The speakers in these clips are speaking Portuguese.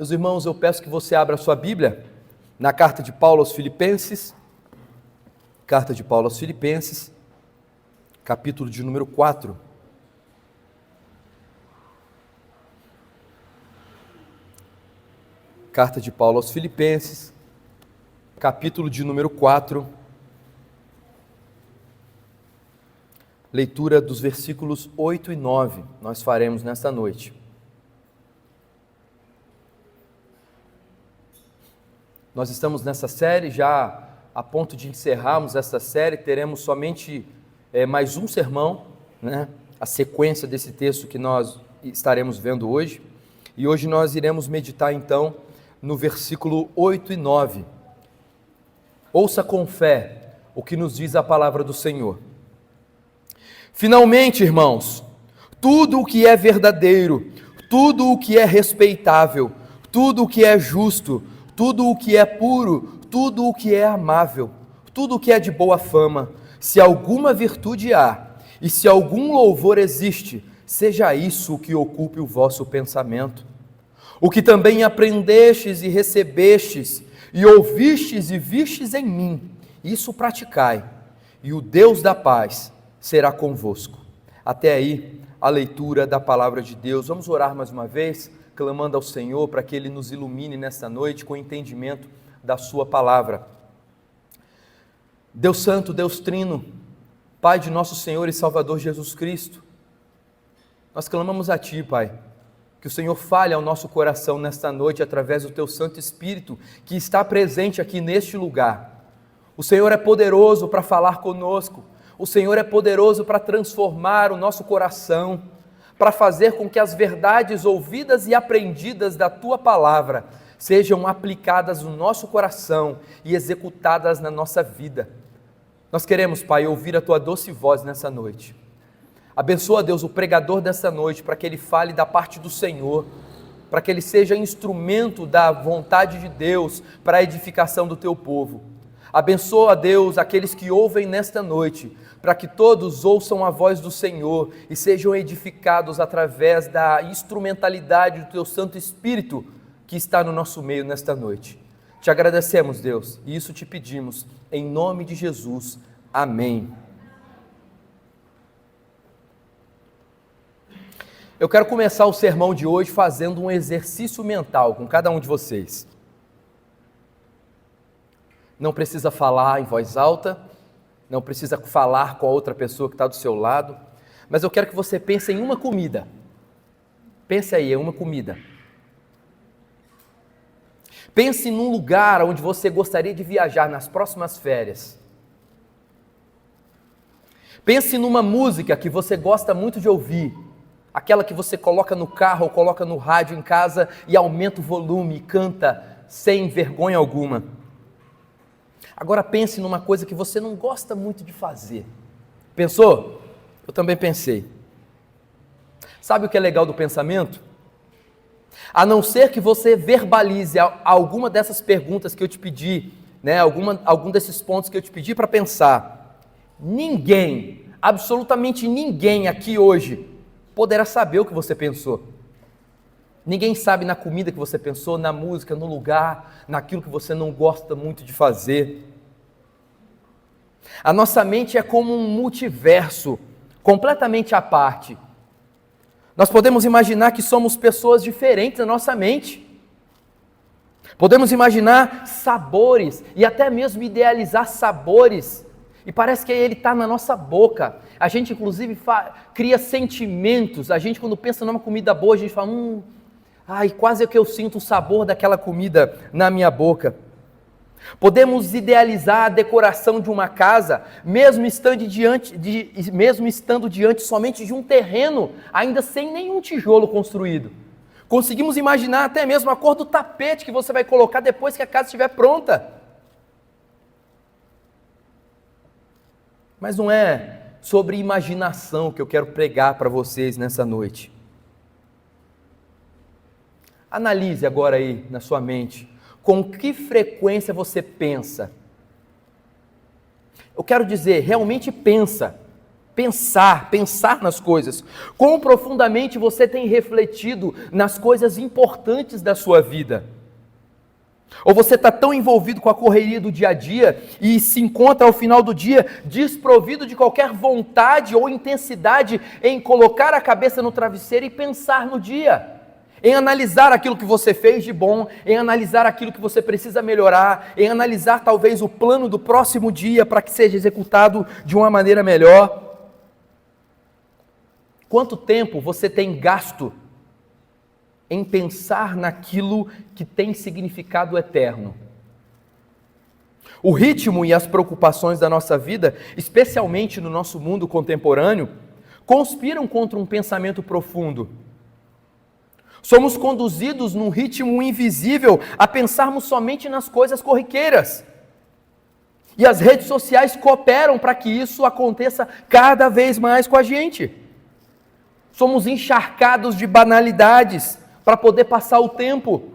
Meus irmãos, eu peço que você abra a sua Bíblia na carta de Paulo aos Filipenses, capítulo de número 4. Carta de Paulo aos Filipenses, capítulo de número 4, leitura dos versículos 8 e 9, nós faremos nesta noite. Nós estamos nessa série, já a ponto de encerrarmos essa série, teremos somente mais um sermão, né? A sequência desse texto que nós estaremos vendo hoje, e hoje nós iremos meditar então no versículo 8 e 9. Ouça com fé o que nos diz a palavra do Senhor. Finalmente, irmãos, tudo o que é verdadeiro, tudo o que é respeitável, tudo o que é justo, tudo o que é puro, tudo o que é amável, tudo o que é de boa fama, se alguma virtude há, e se algum louvor existe, seja isso o que ocupe o vosso pensamento. O que também aprendestes e recebestes, e ouvistes e vistes em mim, isso praticai, e o Deus da paz será convosco. Até aí, a leitura da palavra de Deus. Vamos orar mais uma vez, clamando ao Senhor para que Ele nos ilumine nesta noite com o entendimento da sua palavra. Deus Santo, Deus Trino, Pai de nosso Senhor e Salvador Jesus Cristo, nós clamamos a Ti, Pai, que o Senhor fale ao nosso coração nesta noite através do Teu Santo Espírito que está presente aqui neste lugar. O Senhor é poderoso para falar conosco, o Senhor é poderoso para transformar o nosso coração, para fazer com que as verdades ouvidas e aprendidas da Tua palavra sejam aplicadas no nosso coração e executadas na nossa vida. Nós queremos, Pai, ouvir a Tua doce voz nessa noite. Abençoa, Deus, o pregador dessa noite, para que ele fale da parte do Senhor, para que ele seja instrumento da vontade de Deus para a edificação do Teu povo. Abençoa, Deus, aqueles que ouvem nesta noite, para que todos ouçam a voz do Senhor e sejam edificados através da instrumentalidade do Teu Santo Espírito que está no nosso meio nesta noite. Te agradecemos, Deus, e isso te pedimos, em nome de Jesus. Amém. Eu quero começar o sermão de hoje fazendo um exercício mental com cada um de vocês. Não precisa falar em voz alta, não precisa falar com a outra pessoa que está do seu lado, mas eu quero que você pense em uma comida. Pense aí, em uma comida. Pense num lugar onde você gostaria de viajar nas próximas férias. Pense numa música que você gosta muito de ouvir, aquela que você coloca no carro ou coloca no rádio em casa e aumenta o volume e canta sem vergonha alguma. Agora pense numa coisa que você não gosta muito de fazer. Pensou? Eu também pensei. Sabe o que é legal do pensamento? A não ser que você verbalize alguma dessas perguntas que eu te pedi, né, algum desses pontos que eu te pedi para pensar, ninguém, absolutamente ninguém aqui hoje poderá saber o que você pensou. Ninguém sabe na comida que você pensou, na música, no lugar, naquilo que você não gosta muito de fazer. A nossa mente é como um multiverso, completamente à parte. Nós podemos imaginar que somos pessoas diferentes na nossa mente. Podemos imaginar sabores e até mesmo idealizar sabores. E parece que ele está na nossa boca. A gente inclusive cria sentimentos. A gente quando pensa numa comida boa, a gente fala, quase é que eu sinto o sabor daquela comida na minha boca. Podemos idealizar a decoração de uma casa, mesmo estando diante somente de um terreno, ainda sem nenhum tijolo construído. Conseguimos imaginar até mesmo a cor do tapete que você vai colocar depois que a casa estiver pronta. Mas não é sobre imaginação que eu quero pregar para vocês nessa noite. Analise agora aí na sua mente, com que frequência você pensa? Eu quero dizer, realmente pensa. Pensar nas coisas. Quão profundamente você tem refletido nas coisas importantes da sua vida? Ou você está tão envolvido com a correria do dia a dia e se encontra ao final do dia desprovido de qualquer vontade ou intensidade em colocar a cabeça no travesseiro e pensar no dia, em analisar aquilo que você fez de bom, em analisar aquilo que você precisa melhorar, em analisar talvez o plano do próximo dia para que seja executado de uma maneira melhor. Quanto tempo você tem gasto em pensar naquilo que tem significado eterno? O ritmo e as preocupações da nossa vida, especialmente no nosso mundo contemporâneo, conspiram contra um pensamento profundo. Somos conduzidos num ritmo invisível a pensarmos somente nas coisas corriqueiras. E as redes sociais cooperam para que isso aconteça cada vez mais com a gente. Somos encharcados de banalidades para poder passar o tempo.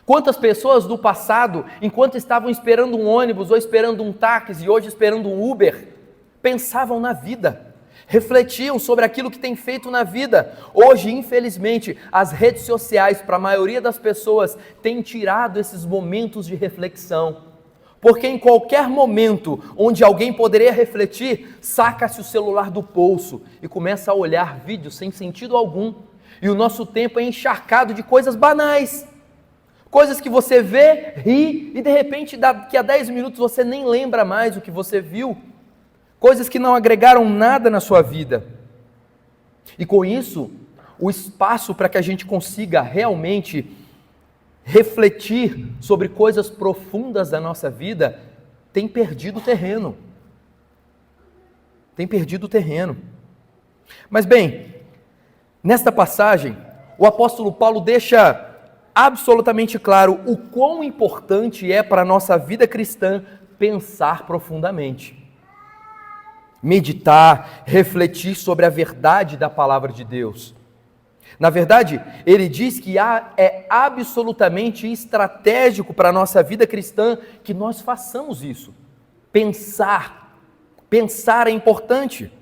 Quantas pessoas do passado, enquanto estavam esperando um ônibus ou esperando um táxi e hoje esperando um Uber, pensavam na vida, refletiam sobre aquilo que tem feito na vida. Hoje, infelizmente, as redes sociais, para a maioria das pessoas, têm tirado esses momentos de reflexão. Porque em qualquer momento onde alguém poderia refletir, saca-se o celular do bolso e começa a olhar vídeos sem sentido algum. E o nosso tempo é encharcado de coisas banais. Coisas que você vê, ri e de repente daqui a 10 minutos você nem lembra mais o que você viu. Coisas que não agregaram nada na sua vida. E com isso, o espaço para que a gente consiga realmente refletir sobre coisas profundas da nossa vida tem perdido terreno. Tem perdido terreno. Mas bem, nesta passagem, o apóstolo Paulo deixa absolutamente claro o quão importante é para a nossa vida cristã pensar profundamente. Meditar, refletir sobre a verdade da palavra de Deus. Na verdade, ele diz que é absolutamente estratégico para a nossa vida cristã que nós façamos isso. Pensar é importante.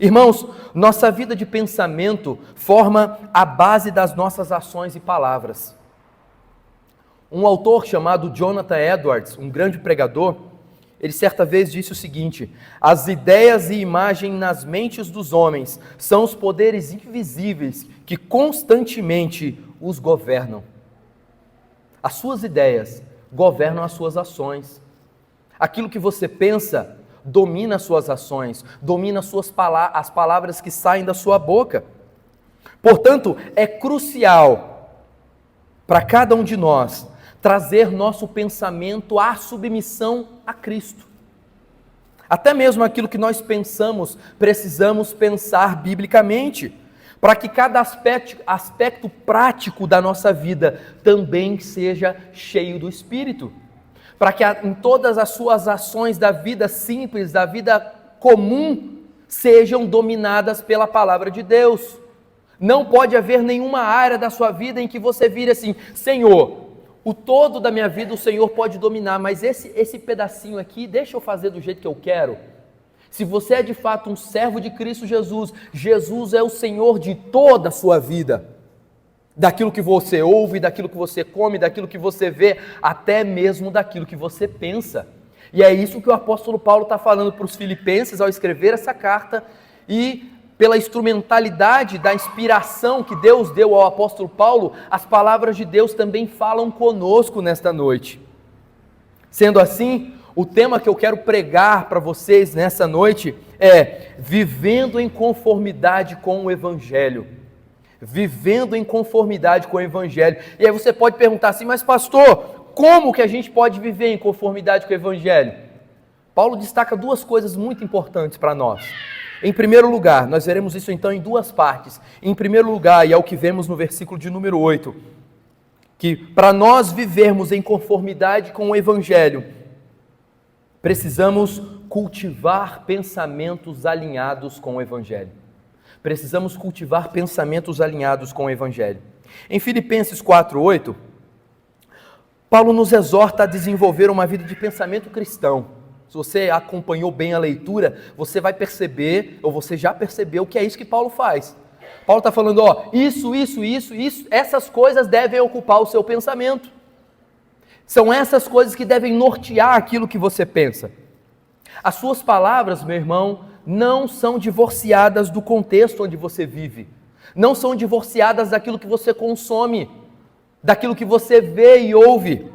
Irmãos, nossa vida de pensamento forma a base das nossas ações e palavras. Um autor chamado Jonathan Edwards, um grande pregador, ele certa vez disse o seguinte: as ideias e imagens nas mentes dos homens são os poderes invisíveis que constantemente os governam. As suas ideias governam as suas ações. Aquilo que você pensa domina as suas ações, domina as palavras que saem da sua boca. Portanto, é crucial para cada um de nós trazer nosso pensamento à submissão a Cristo. Até mesmo aquilo que nós pensamos, precisamos pensar biblicamente, para que cada aspecto prático da nossa vida também seja cheio do Espírito. Para que em todas as suas ações da vida simples, da vida comum, sejam dominadas pela palavra de Deus. Não pode haver nenhuma área da sua vida em que você vire assim: Senhor, o todo da minha vida o Senhor pode dominar, mas esse pedacinho aqui, deixa eu fazer do jeito que eu quero. Se você é de fato um servo de Cristo Jesus, Jesus é o Senhor de toda a sua vida. Daquilo que você ouve, daquilo que você come, daquilo que você vê, até mesmo daquilo que você pensa. E é isso que o apóstolo Paulo está falando para os filipenses ao escrever essa carta, e pela instrumentalidade da inspiração que Deus deu ao apóstolo Paulo, as palavras de Deus também falam conosco nesta noite. Sendo assim, o tema que eu quero pregar para vocês nessa noite é vivendo em conformidade com o Evangelho. Vivendo em conformidade com o Evangelho. E aí você pode perguntar assim: mas pastor, como que a gente pode viver em conformidade com o Evangelho? Paulo destaca duas coisas muito importantes para nós. Em primeiro lugar, nós veremos isso então em duas partes. Em primeiro lugar, e é o que vemos no versículo de número 8, que para nós vivermos em conformidade com o Evangelho, precisamos cultivar pensamentos alinhados com o Evangelho. Precisamos cultivar pensamentos alinhados com o Evangelho. Em Filipenses 4:8, Paulo nos exorta a desenvolver uma vida de pensamento cristão. Se você acompanhou bem a leitura, você vai perceber, ou você já percebeu, que é isso que Paulo faz. Paulo está falando, isso, essas coisas devem ocupar o seu pensamento. São essas coisas que devem nortear aquilo que você pensa. As suas palavras, meu irmão, não são divorciadas do contexto onde você vive. Não são divorciadas daquilo que você consome, daquilo que você vê e ouve.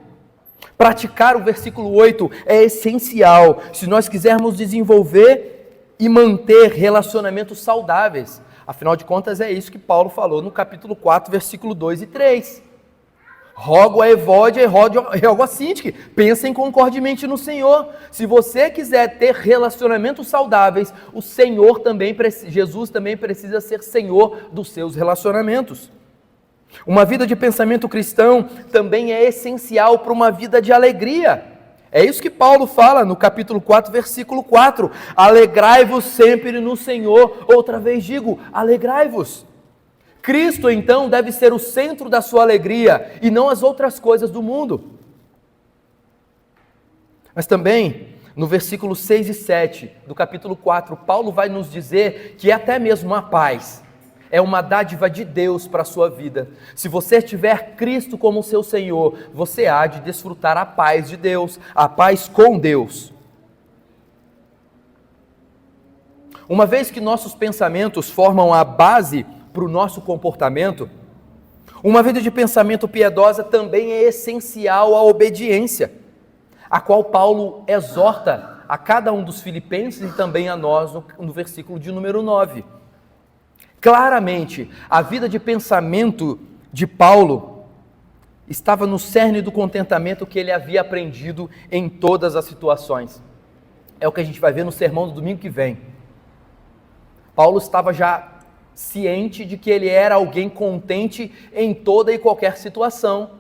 Praticar o versículo 8 é essencial se nós quisermos desenvolver e manter relacionamentos saudáveis. Afinal de contas, é isso que Paulo falou no capítulo 4, versículo 2 e 3. Rogo a Evódia e rogo a Sintique, pensem concordemente no Senhor. Se você quiser ter relacionamentos saudáveis, Jesus também precisa ser Senhor dos seus relacionamentos. Uma vida de pensamento cristão também é essencial para uma vida de alegria. É isso que Paulo fala no capítulo 4, versículo 4. Alegrai-vos sempre no Senhor. Outra vez digo, alegrai-vos. Cristo, então, deve ser o centro da sua alegria e não as outras coisas do mundo. Mas também, no versículo 6 e 7 do capítulo 4, Paulo vai nos dizer que até mesmo a paz é uma dádiva de Deus para a sua vida. Se você tiver Cristo como seu Senhor, você há de desfrutar a paz de Deus, a paz com Deus. Uma vez que nossos pensamentos formam a base para o nosso comportamento, uma vida de pensamento piedosa também é essencial à obediência, a qual Paulo exorta a cada um dos filipenses e também a nós no versículo de número 9. Claramente, a vida de pensamento de Paulo estava no cerne do contentamento que ele havia aprendido em todas as situações. É o que a gente vai ver no sermão do domingo que vem. Paulo estava já ciente de que ele era alguém contente em toda e qualquer situação.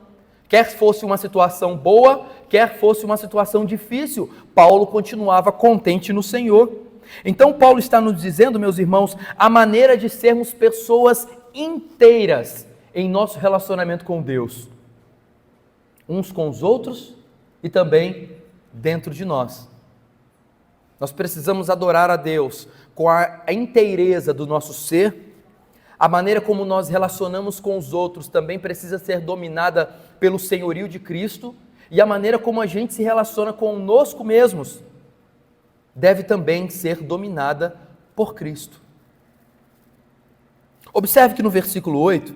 Quer fosse uma situação boa, quer fosse uma situação difícil, Paulo continuava contente no Senhor. Então Paulo está nos dizendo, meus irmãos, a maneira de sermos pessoas inteiras em nosso relacionamento com Deus, uns com os outros e também dentro de nós. Nós precisamos adorar a Deus com a inteireza do nosso ser. A maneira como nós relacionamos com os outros também precisa ser dominada pelo senhorio de Cristo, e a maneira como a gente se relaciona conosco mesmos deve também ser dominada por Cristo. Observe que no versículo 8,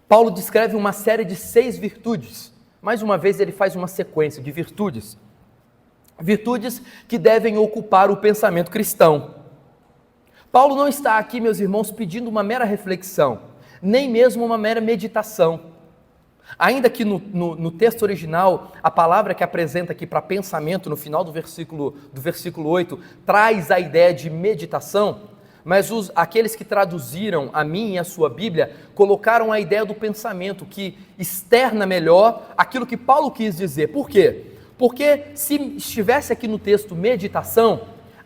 Paulo descreve uma série de 6 virtudes. Mais uma vez ele faz uma sequência de virtudes. Virtudes que devem ocupar o pensamento cristão. Paulo não está aqui, meus irmãos, pedindo uma mera reflexão, nem mesmo uma mera meditação. Ainda que no texto original, a palavra que apresenta aqui para pensamento, no final do versículo 8, traz a ideia de meditação, mas aqueles que traduziram a minha e a sua Bíblia, colocaram a ideia do pensamento, que externa melhor aquilo que Paulo quis dizer. Por quê? Porque se estivesse aqui no texto meditação,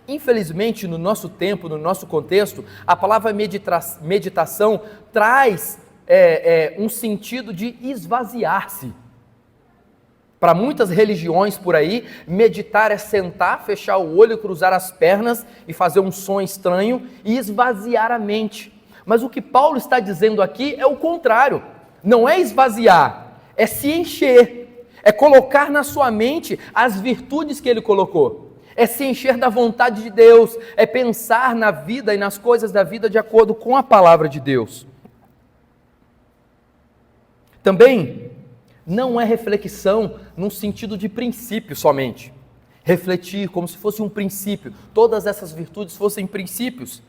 infelizmente no nosso tempo, no nosso contexto, a palavra meditação traz um sentido de esvaziar-se. Para muitas religiões por aí, meditar é sentar, fechar o olho, cruzar as pernas e fazer um som estranho e esvaziar a mente. Mas o que Paulo está dizendo aqui é o contrário. Não é esvaziar, é se encher, é colocar na sua mente as virtudes que ele colocou. É se encher da vontade de Deus, é pensar na vida e nas coisas da vida de acordo com a palavra de Deus. Também não é reflexão num sentido de princípio somente. Refletir como se fosse um princípio, todas essas virtudes fossem princípios.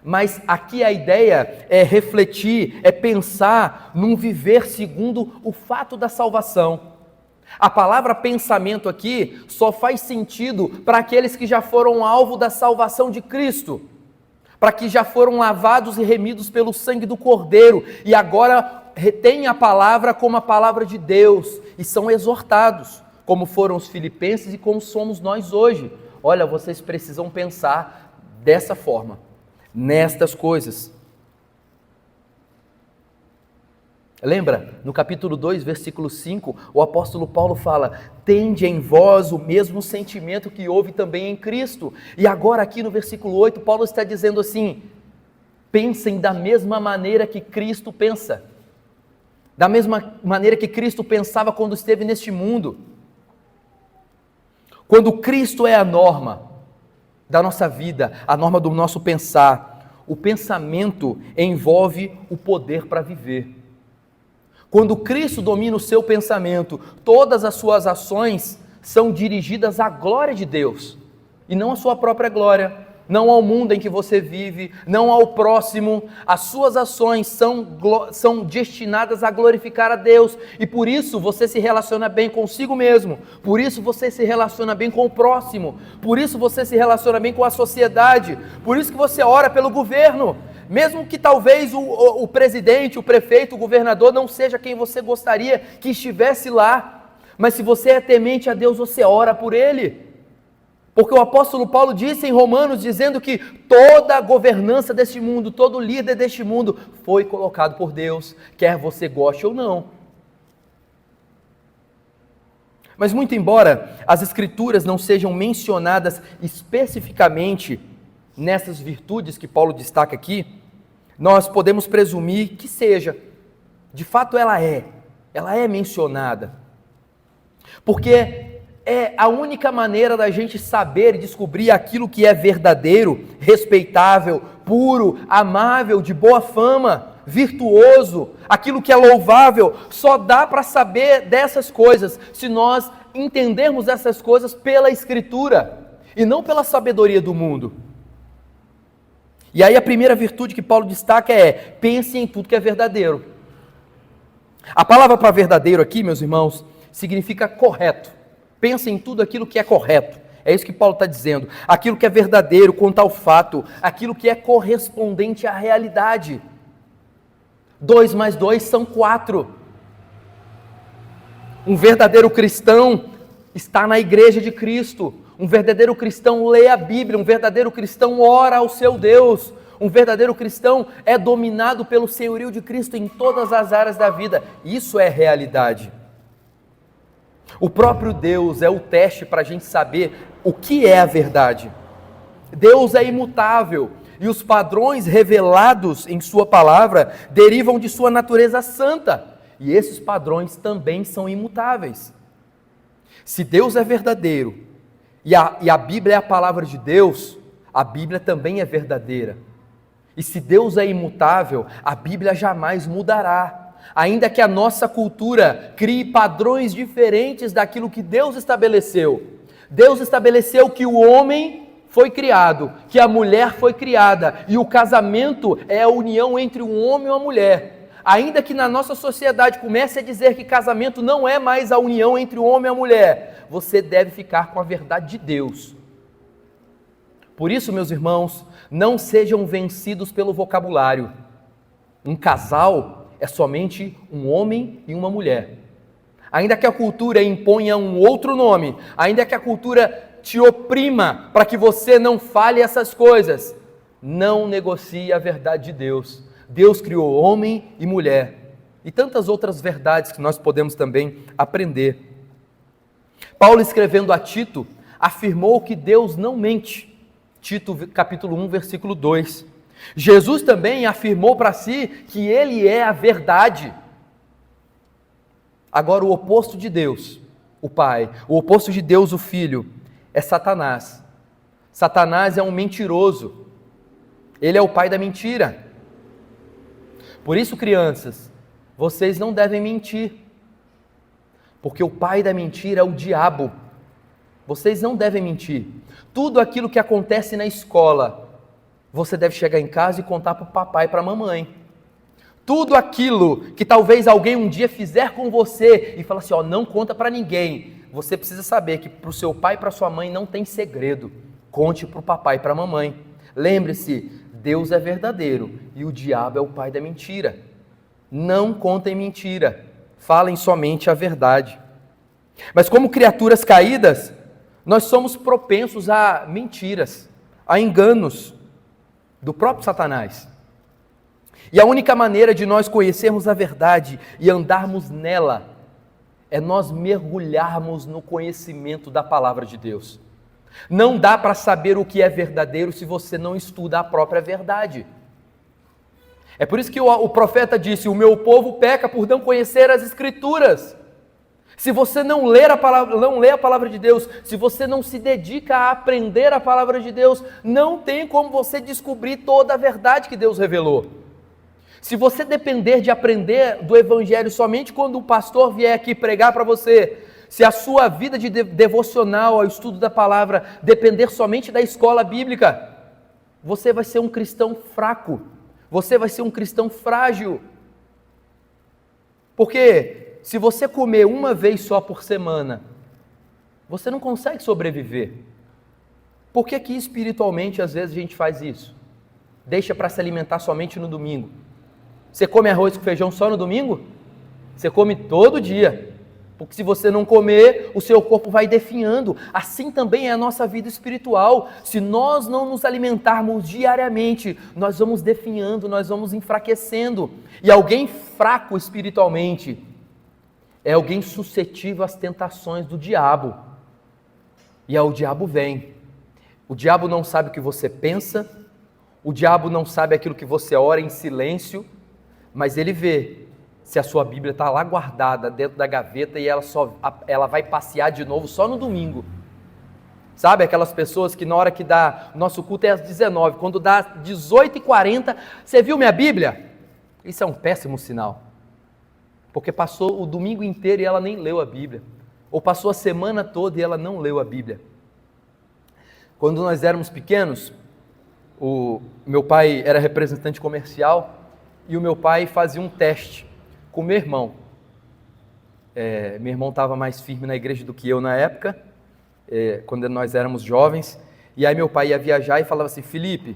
Mas aqui a ideia é refletir, é pensar num viver segundo o fato da salvação. A palavra pensamento aqui só faz sentido para aqueles que já foram alvo da salvação de Cristo, para que já foram lavados e remidos pelo sangue do Cordeiro e agora retêm a palavra como a palavra de Deus e são exortados, como foram os filipenses e como somos nós hoje. Olha, vocês precisam pensar dessa forma, nestas coisas. Lembra? No capítulo 2, versículo 5, o apóstolo Paulo fala: tende em vós o mesmo sentimento que houve também em Cristo. E agora aqui no versículo 8, Paulo está dizendo assim: pensem da mesma maneira que Cristo pensa. Da mesma maneira que Cristo pensava quando esteve neste mundo. Quando Cristo é a norma da nossa vida, a norma do nosso pensar, o pensamento envolve o poder para viver. Quando Cristo domina o seu pensamento, todas as suas ações são dirigidas à glória de Deus, e não à sua própria glória, não ao mundo em que você vive, não ao próximo. As suas ações são destinadas a glorificar a Deus, e por isso você se relaciona bem consigo mesmo, por isso você se relaciona bem com o próximo, por isso você se relaciona bem com a sociedade, por isso que você ora pelo governo. Mesmo que talvez o presidente, o prefeito, o governador não seja quem você gostaria que estivesse lá, mas se você é temente a Deus, você ora por ele. Porque o apóstolo Paulo disse em Romanos, dizendo que toda a governança deste mundo, todo líder deste mundo foi colocado por Deus, quer você goste ou não. Mas muito embora as escrituras não sejam mencionadas especificamente nessas virtudes que Paulo destaca aqui, nós podemos presumir que seja. De fato ela é mencionada. Porque é a única maneira da gente saber e descobrir aquilo que é verdadeiro, respeitável, puro, amável, de boa fama, virtuoso, aquilo que é louvável. Só dá para saber dessas coisas se nós entendermos essas coisas pela Escritura e não pela sabedoria do mundo. E aí a primeira virtude que Paulo destaca é: pense em tudo que é verdadeiro. A palavra para verdadeiro aqui, meus irmãos, significa correto. Pense em tudo aquilo que é correto. É isso que Paulo está dizendo. Aquilo que é verdadeiro quanto ao fato, aquilo que é correspondente à realidade. 2 mais 2 são 4. Um verdadeiro cristão está na igreja de Cristo. Um verdadeiro cristão lê a Bíblia, um verdadeiro cristão ora ao seu Deus, um verdadeiro cristão é dominado pelo senhorio de Cristo em todas as áreas da vida. Isso é realidade. O próprio Deus é o teste para a gente saber o que é a verdade. Deus é imutável e os padrões revelados em sua palavra derivam de sua natureza santa, e esses padrões também são imutáveis. Se Deus é verdadeiro, e a Bíblia é a palavra de Deus, a Bíblia também é verdadeira. E se Deus é imutável, a Bíblia jamais mudará. Ainda que a nossa cultura crie padrões diferentes daquilo que Deus estabeleceu. Deus estabeleceu que o homem foi criado, que a mulher foi criada, e o casamento é a união entre um homem e uma mulher. Ainda que na nossa sociedade comece a dizer que casamento não é mais a união entre o homem e a mulher, você deve ficar com a verdade de Deus. Por isso, meus irmãos, não sejam vencidos pelo vocabulário. Um casal é somente um homem e uma mulher. Ainda que a cultura imponha um outro nome, ainda que a cultura te oprima para que você não fale essas coisas, não negocie a verdade de Deus. Deus criou homem e mulher, e tantas outras verdades que nós podemos também aprender. Paulo, escrevendo a Tito, afirmou que Deus não mente. Tito capítulo 1, versículo 2. Jesus também afirmou para si que Ele é a verdade. Agora, o oposto de Deus, o Pai, o oposto de Deus, o Filho, é Satanás. Satanás é um mentiroso. Ele é o pai da mentira. Por isso, crianças, vocês não devem mentir, porque o pai da mentira é o diabo. Vocês não devem mentir. Tudo aquilo que acontece na escola, você deve chegar em casa e contar para o papai e para a mamãe. Tudo aquilo que talvez alguém um dia fizer com você e falar assim, não conta para ninguém, você precisa saber que para o seu pai e para a sua mãe não tem segredo. Conte para o papai e para a mamãe. Lembre-se, Deus é verdadeiro e o diabo é o pai da mentira. Não contem mentira, falem somente a verdade. Mas como criaturas caídas, nós somos propensos a mentiras, a enganos do próprio Satanás. E a única maneira de nós conhecermos a verdade e andarmos nela é nós mergulharmos no conhecimento da palavra de Deus. Não dá para saber o que é verdadeiro se você não estuda a própria verdade. É por isso que o profeta disse: o meu povo peca por não conhecer as Escrituras. Se você não lê a palavra de Deus, se você não se dedica a aprender a palavra de Deus, não tem como você descobrir toda a verdade que Deus revelou. Se você depender de aprender do Evangelho somente quando o pastor vier aqui pregar para você, se a sua vida de devocional ao estudo da palavra depender somente da escola bíblica, você vai ser um cristão fraco, você vai ser um cristão frágil. Porque se você comer uma vez só por semana, você não consegue sobreviver. Por que que espiritualmente às vezes a gente faz isso? Deixa para se alimentar somente no domingo. Você come arroz com feijão só no domingo? Você come todo dia. Porque se você não comer, o seu corpo vai definhando. Assim também é a nossa vida espiritual. Se nós não nos alimentarmos diariamente, nós vamos definhando, nós vamos enfraquecendo. E alguém fraco espiritualmente é alguém suscetível às tentações do diabo. E aí o diabo vem. O diabo não sabe o que você pensa, o diabo não sabe aquilo que você ora em silêncio, mas ele vê se a sua Bíblia está lá guardada dentro da gaveta e ela vai passear de novo só no domingo. Sabe aquelas pessoas que na hora que dá, nosso culto é às 19, quando dá 18h40, você viu minha Bíblia? Isso é um péssimo sinal. Porque passou o domingo inteiro e ela nem leu a Bíblia. Ou passou a semana toda e ela não leu a Bíblia. Quando nós éramos pequenos, o meu pai era representante comercial e o meu pai fazia um teste com o meu irmão. Meu irmão estava mais firme na igreja do que eu na época, quando nós éramos jovens. E aí meu pai ia viajar e falava assim: Felipe,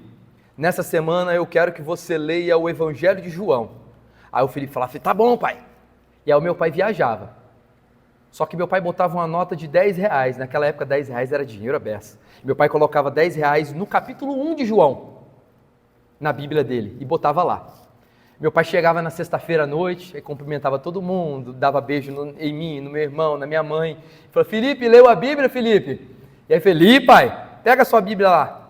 nessa semana eu quero que você leia o Evangelho de João. Aí o Felipe falava: tá bom, pai. E aí o meu pai viajava. Só que meu pai botava uma nota de R$10, naquela época R$10 era dinheiro à beça. Meu pai colocava R$10 no capítulo 1 de João, na Bíblia dele, e botava lá. Meu pai chegava na sexta-feira à noite, e cumprimentava todo mundo, dava beijo em mim, no meu irmão, na minha mãe. Falou: Felipe, leu a Bíblia, Felipe? E aí, Felipe, pai, pega a sua Bíblia lá.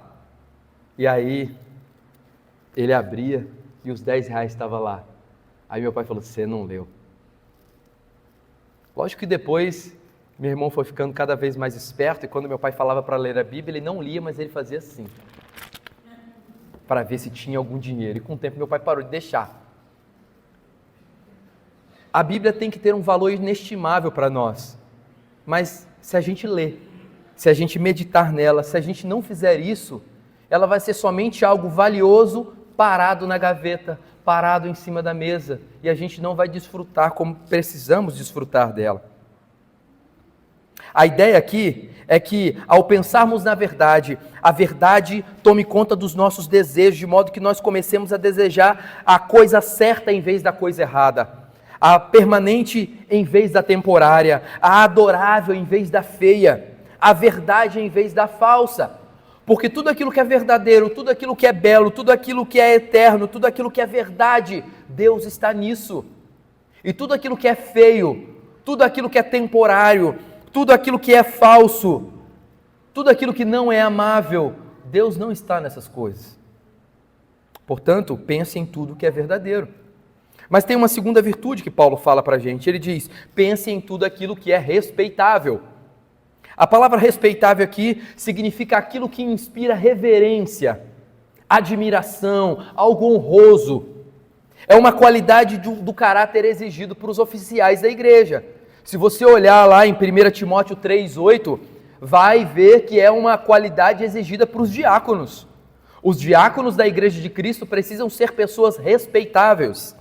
E aí, ele abria e os R$10 estavam lá. Aí meu pai falou: você não leu. Lógico que depois, meu irmão foi ficando cada vez mais esperto, e quando meu pai falava para ler a Bíblia, ele não lia, mas ele fazia assim, para ver se tinha algum dinheiro. E com o tempo meu pai parou de deixar. A Bíblia tem que ter um valor inestimável para nós, mas se a gente ler, se a gente meditar nela, se a gente não fizer isso, ela vai ser somente algo valioso parado na gaveta, parado em cima da mesa, e a gente não vai desfrutar como precisamos desfrutar dela. A ideia aqui é que, ao pensarmos na verdade, a verdade tome conta dos nossos desejos, de modo que nós comecemos a desejar a coisa certa em vez da coisa errada, a permanente em vez da temporária, a adorável em vez da feia, a verdade em vez da falsa. Porque tudo aquilo que é verdadeiro, tudo aquilo que é belo, tudo aquilo que é eterno, tudo aquilo que é verdade, Deus está nisso. E tudo aquilo que é feio, tudo aquilo que é temporário, tudo aquilo que é falso, tudo aquilo que não é amável, Deus não está nessas coisas. Portanto, pense em tudo que é verdadeiro. Mas tem uma segunda virtude que Paulo fala para a gente. Ele diz: pense em tudo aquilo que é respeitável. A palavra respeitável aqui significa aquilo que inspira reverência, admiração, algo honroso. É uma qualidade do caráter exigido para os oficiais da igreja. Se você olhar lá em 1 Timóteo 3,8, vai ver que é uma qualidade exigida para os diáconos. Os diáconos da igreja de Cristo precisam ser pessoas respeitáveis.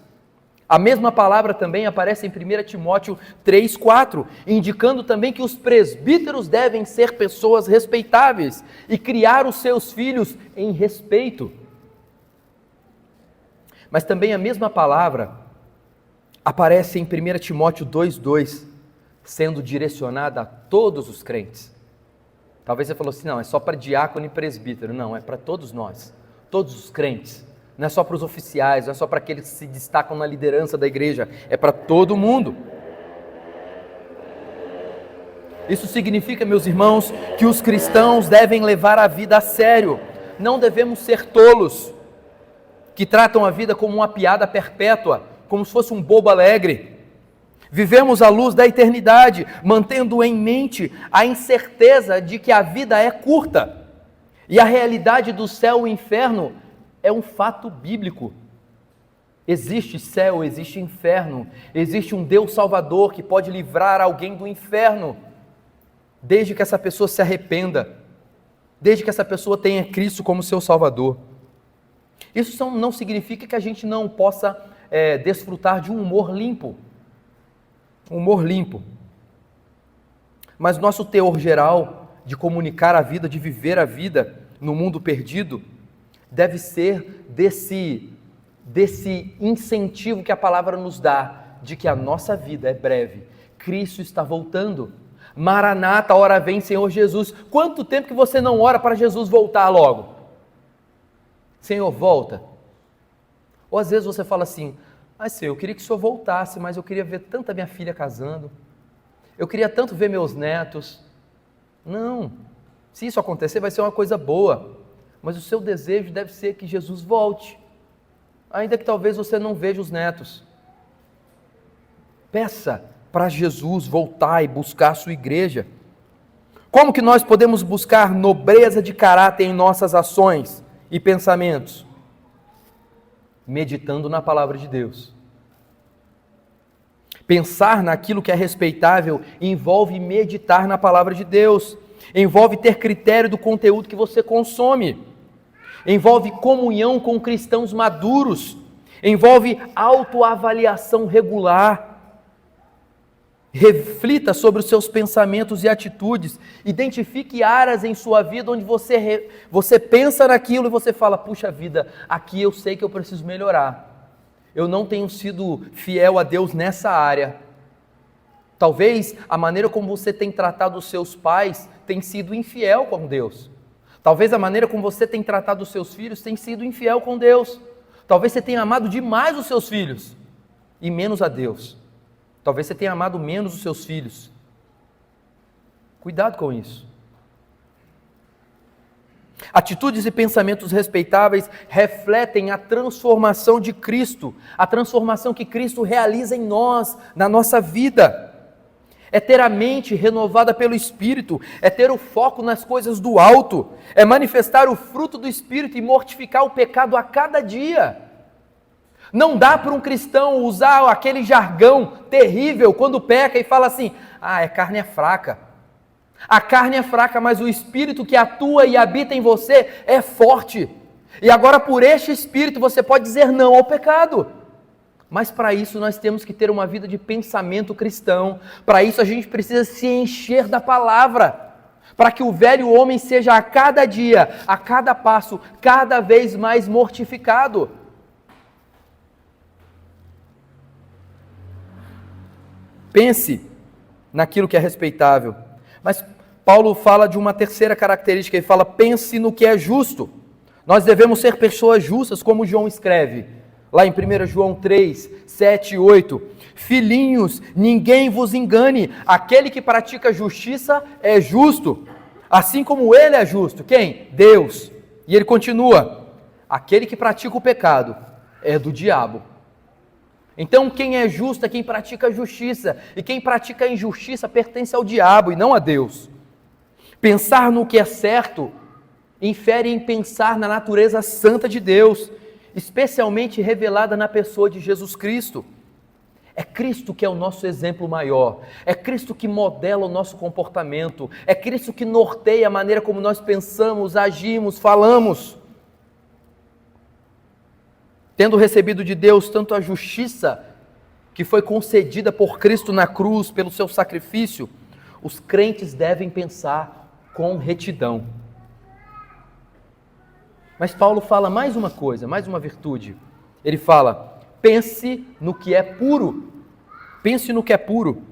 A mesma palavra também aparece em 1 Timóteo 3,4, indicando também que os presbíteros devem ser pessoas respeitáveis e criar os seus filhos em respeito. Mas também a mesma palavra aparece em 1 Timóteo 2,2, sendo direcionada a todos os crentes. Talvez você falou assim: não, é só para diácono e presbítero. Não, é para todos nós, todos os crentes. Não é só para os oficiais, não é só para aqueles que se destacam na liderança da igreja, é para todo mundo. Isso significa, meus irmãos, que os cristãos devem levar a vida a sério. Não devemos ser tolos, que tratam a vida como uma piada perpétua, como se fosse um bobo alegre. Vivemos à luz da eternidade, mantendo em mente a incerteza de que a vida é curta. E a realidade do céu e inferno é um fato bíblico. Existe céu, existe inferno, existe um Deus Salvador que pode livrar alguém do inferno, desde que essa pessoa se arrependa, desde que essa pessoa tenha Cristo como seu Salvador. Isso não significa que a gente não possa desfrutar de um humor limpo. Mas nosso teor geral de comunicar a vida, de viver a vida no mundo perdido, deve ser desse incentivo que a palavra nos dá, de que a nossa vida é breve. Cristo está voltando. Maranata, ora vem, Senhor Jesus. Quanto tempo que você não ora para Jesus voltar logo? Senhor, volta. Ou às vezes você fala assim, Senhor, eu queria que o Senhor voltasse, mas eu queria ver tanto a minha filha casando, eu queria tanto ver meus netos. Não, se isso acontecer vai ser uma coisa boa, mas o seu desejo deve ser que Jesus volte, ainda que talvez você não veja os netos. Peça para Jesus voltar e buscar a sua igreja. Como que nós podemos buscar nobreza de caráter em nossas ações e pensamentos? Meditando na palavra de Deus. Pensar naquilo que é respeitável envolve meditar na palavra de Deus, envolve ter critério do conteúdo que você consome, envolve comunhão com cristãos maduros, envolve autoavaliação regular. Reflita sobre os seus pensamentos e atitudes, identifique áreas em sua vida onde você pensa naquilo e você fala, puxa vida, aqui eu sei que eu preciso melhorar, eu não tenho sido fiel a Deus nessa área. Talvez a maneira como você tem tratado os seus pais tem sido infiel com Deus, talvez a maneira como você tem tratado os seus filhos tem sido infiel com Deus, talvez você tenha amado demais os seus filhos e menos a Deus. Talvez você tenha amado menos os seus filhos. Cuidado com isso. Atitudes e pensamentos respeitáveis refletem a transformação de Cristo, a transformação que Cristo realiza em nós, na nossa vida. É ter a mente renovada pelo Espírito, é ter o foco nas coisas do alto, é manifestar o fruto do Espírito e mortificar o pecado a cada dia. Não dá para um cristão usar aquele jargão terrível quando peca e fala assim, a carne é fraca. A carne é fraca, mas o Espírito que atua e habita em você é forte. E agora por este Espírito você pode dizer não ao pecado. Mas para isso nós temos que ter uma vida de pensamento cristão. Para isso a gente precisa se encher da palavra. Para que o velho homem seja a cada dia, a cada passo, cada vez mais mortificado. Pense naquilo que é respeitável. Mas Paulo fala de uma terceira característica, ele fala, pense no que é justo. Nós devemos ser pessoas justas, como João escreve, lá em 1 João 3, 7 e 8. Filhinhos, ninguém vos engane, aquele que pratica justiça é justo, assim como ele é justo. Quem? Deus. E ele continua, aquele que pratica o pecado é do diabo. Então quem é justo é quem pratica a justiça, e quem pratica a injustiça pertence ao diabo e não a Deus. Pensar no que é certo infere em pensar na natureza santa de Deus, especialmente revelada na pessoa de Jesus Cristo. É Cristo que é o nosso exemplo maior, é Cristo que modela o nosso comportamento, é Cristo que norteia a maneira como nós pensamos, agimos, falamos. Tendo recebido de Deus tanto a justiça que foi concedida por Cristo na cruz, pelo seu sacrifício, os crentes devem pensar com retidão. Mas Paulo fala mais uma coisa, mais uma virtude. Ele fala, pense no que é puro. Pense no que é puro.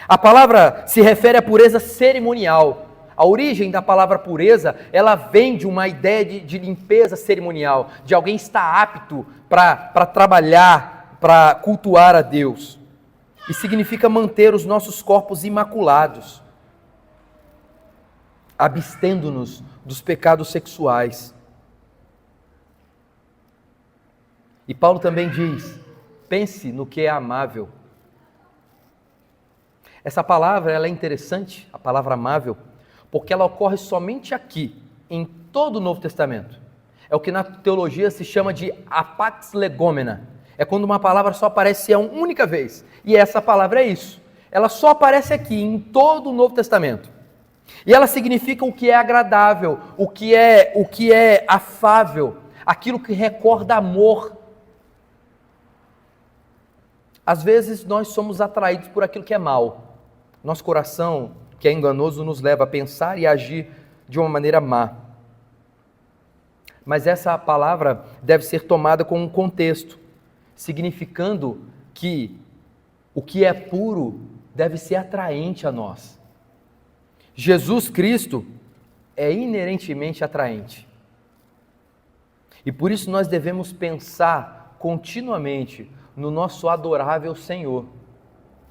A palavra se refere à pureza cerimonial, A origem da palavra pureza, ela vem de uma ideia de limpeza cerimonial, de alguém estar apto para trabalhar, para cultuar a Deus. E significa manter os nossos corpos imaculados, abstendo-nos dos pecados sexuais. E Paulo também diz: pense no que é amável. Essa palavra ela é interessante, a palavra amável, porque ela ocorre somente aqui, em todo o Novo Testamento. É o que na teologia se chama de apax legomena. É quando uma palavra só aparece uma única vez. E essa palavra é isso. Ela só aparece aqui, em todo o Novo Testamento. E ela significa o que é agradável, o que é afável, aquilo que recorda amor. Às vezes nós somos atraídos por aquilo que é mal. Nosso coração, que é enganoso, nos leva a pensar e agir de uma maneira má. Mas essa palavra deve ser tomada com um contexto, significando que o que é puro deve ser atraente a nós. Jesus Cristo é inerentemente atraente. E por isso nós devemos pensar continuamente no nosso adorável Senhor,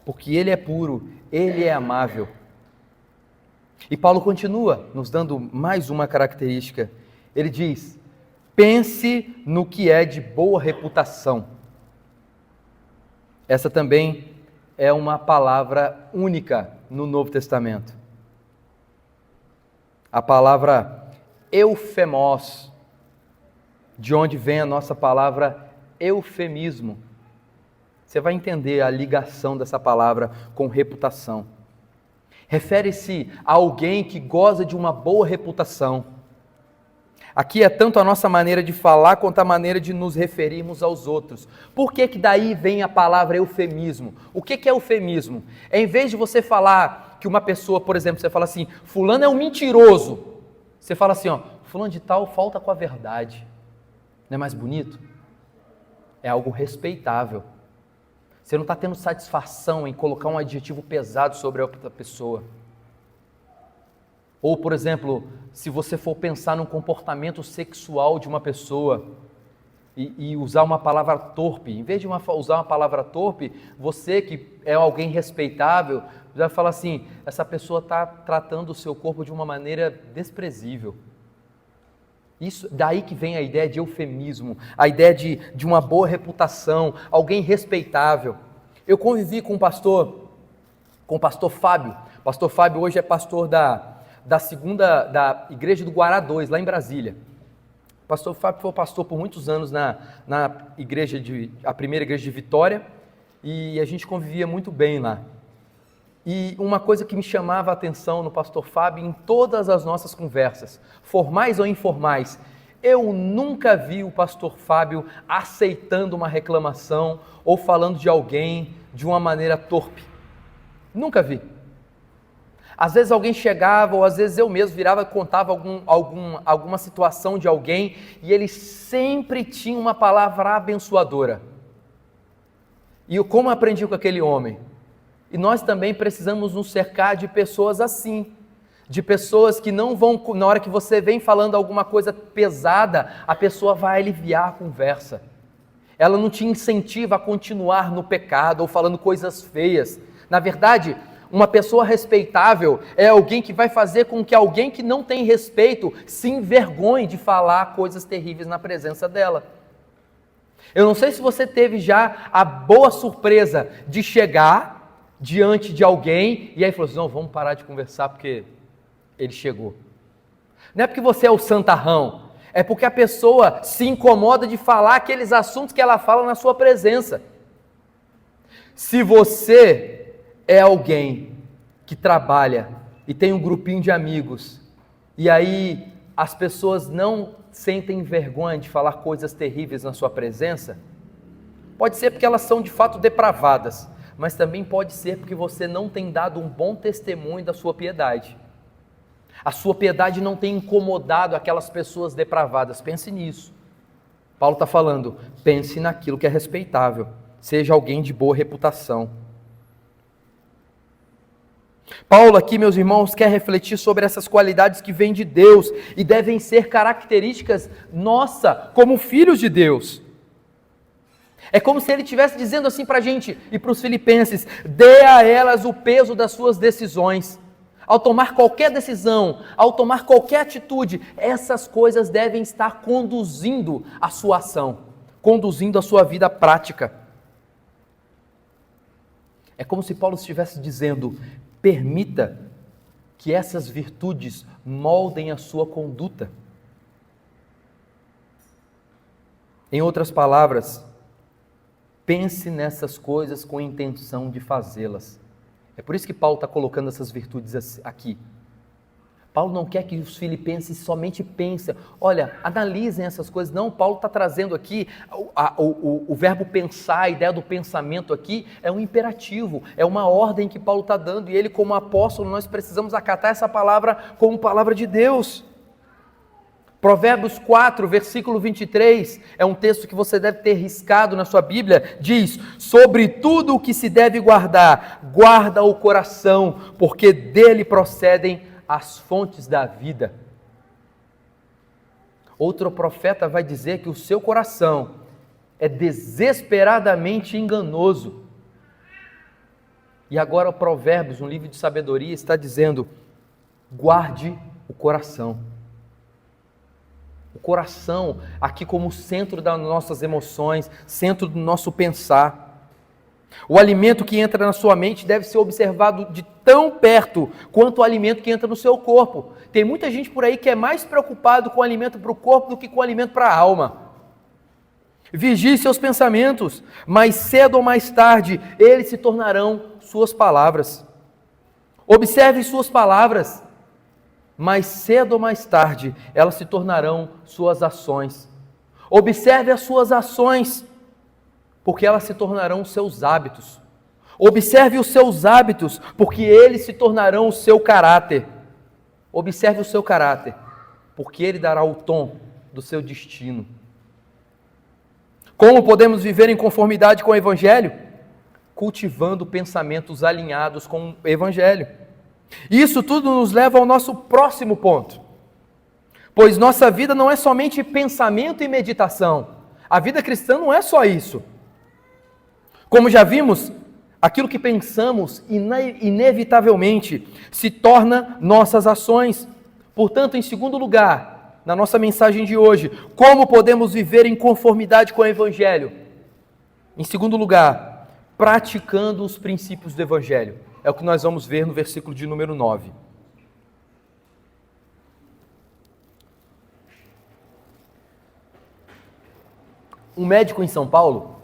porque Ele é puro, Ele é amável. E Paulo continua nos dando mais uma característica. Ele diz: pense no que é de boa reputação. Essa também é uma palavra única no Novo Testamento. A palavra eufemos, de onde vem a nossa palavra eufemismo. Você vai entender a ligação dessa palavra com reputação. Refere-se a alguém que goza de uma boa reputação. Aqui é tanto a nossa maneira de falar quanto a maneira de nos referirmos aos outros. Por que daí vem a palavra eufemismo? O que é eufemismo? É em vez de você falar que uma pessoa, por exemplo, você fala assim, fulano é um mentiroso. Você fala assim, fulano de tal falta com a verdade. Não é mais bonito? É algo respeitável. Você não está tendo satisfação em colocar um adjetivo pesado sobre a outra pessoa. Ou, por exemplo, se você for pensar num comportamento sexual de uma pessoa e usar uma palavra torpe, em vez de usar uma palavra torpe, você que é alguém respeitável, vai falar assim, essa pessoa está tratando o seu corpo de uma maneira desprezível. Isso, daí que vem a ideia de eufemismo, a ideia de uma boa reputação, alguém respeitável. Eu convivi com o pastor Fábio. O pastor Fábio hoje é pastor da igreja do Guará 2, lá em Brasília. O pastor Fábio foi pastor por muitos anos na a primeira igreja de Vitória, e a gente convivia muito bem lá. E uma coisa que me chamava a atenção no pastor Fábio em todas as nossas conversas, formais ou informais, eu nunca vi o pastor Fábio aceitando uma reclamação ou falando de alguém de uma maneira torpe. Nunca vi. Às vezes alguém chegava, ou às vezes eu mesmo virava e contava alguma situação de alguém, e ele sempre tinha uma palavra abençoadora. E eu como aprendi com aquele homem? E nós também precisamos nos cercar de pessoas assim, de pessoas que não vão, na hora que você vem falando alguma coisa pesada, a pessoa vai aliviar a conversa. Ela não te incentiva a continuar no pecado ou falando coisas feias. Na verdade, uma pessoa respeitável é alguém que vai fazer com que alguém que não tem respeito se envergonhe de falar coisas terríveis na presença dela. Eu não sei se você teve já a boa surpresa de chegar diante de alguém, e aí falou assim, não, vamos parar de conversar porque ele chegou. Não é porque você é o santarrão, é porque a pessoa se incomoda de falar aqueles assuntos que ela fala na sua presença. Se você é alguém que trabalha e tem um grupinho de amigos, e aí as pessoas não sentem vergonha de falar coisas terríveis na sua presença, pode ser porque elas são de fato depravadas, mas também pode ser porque você não tem dado um bom testemunho da sua piedade. A sua piedade não tem incomodado aquelas pessoas depravadas. Pense nisso. Paulo está falando, pense naquilo que é respeitável. Seja alguém de boa reputação. Paulo aqui, meus irmãos, quer refletir sobre essas qualidades que vêm de Deus e devem ser características nossa como filhos de Deus. É como se ele estivesse dizendo assim para a gente e para os filipenses: dê a elas o peso das suas decisões. Ao tomar qualquer decisão, ao tomar qualquer atitude, essas coisas devem estar conduzindo a sua ação, conduzindo a sua vida prática. É como se Paulo estivesse dizendo: permita que essas virtudes moldem a sua conduta. Em outras palavras, pense nessas coisas com a intenção de fazê-las. É por isso que Paulo está colocando essas virtudes aqui. Paulo não quer que os filipenses somente pensem, olha, analisem essas coisas. Não, Paulo está trazendo aqui o verbo pensar, a ideia do pensamento aqui é um imperativo, é uma ordem que Paulo está dando, e ele, como apóstolo, nós precisamos acatar essa palavra como palavra de Deus. Provérbios 4, versículo 23, é um texto que você deve ter riscado na sua Bíblia, diz: sobre tudo o que se deve guardar, guarda o coração, porque dele procedem as fontes da vida. Outro profeta vai dizer que o seu coração é desesperadamente enganoso. E agora o Provérbios, um livro de sabedoria, está dizendo: guarde o coração. O coração aqui como centro das nossas emoções, centro do nosso pensar. O alimento que entra na sua mente deve ser observado de tão perto quanto o alimento que entra no seu corpo. Tem muita gente por aí que é mais preocupado com o alimento para o corpo do que com o alimento para a alma. Vigie seus pensamentos, mais cedo ou mais tarde eles se tornarão suas palavras. Observe suas palavras. Mais cedo ou mais tarde, elas se tornarão suas ações. Observe as suas ações, porque elas se tornarão seus hábitos. Observe os seus hábitos, porque eles se tornarão o seu caráter. Observe o seu caráter, porque ele dará o tom do seu destino. Como podemos viver em conformidade com o Evangelho? Cultivando pensamentos alinhados com o Evangelho. Isso tudo nos leva ao nosso próximo ponto, pois nossa vida não é somente pensamento e meditação. A vida cristã não é só isso. Como já vimos, aquilo que pensamos inevitavelmente se torna nossas ações. Portanto, em segundo lugar, na nossa mensagem de hoje, como podemos viver em conformidade com o Evangelho? Em segundo lugar, praticando os princípios do Evangelho. É o que nós vamos ver no versículo de número 9. Um médico em São Paulo,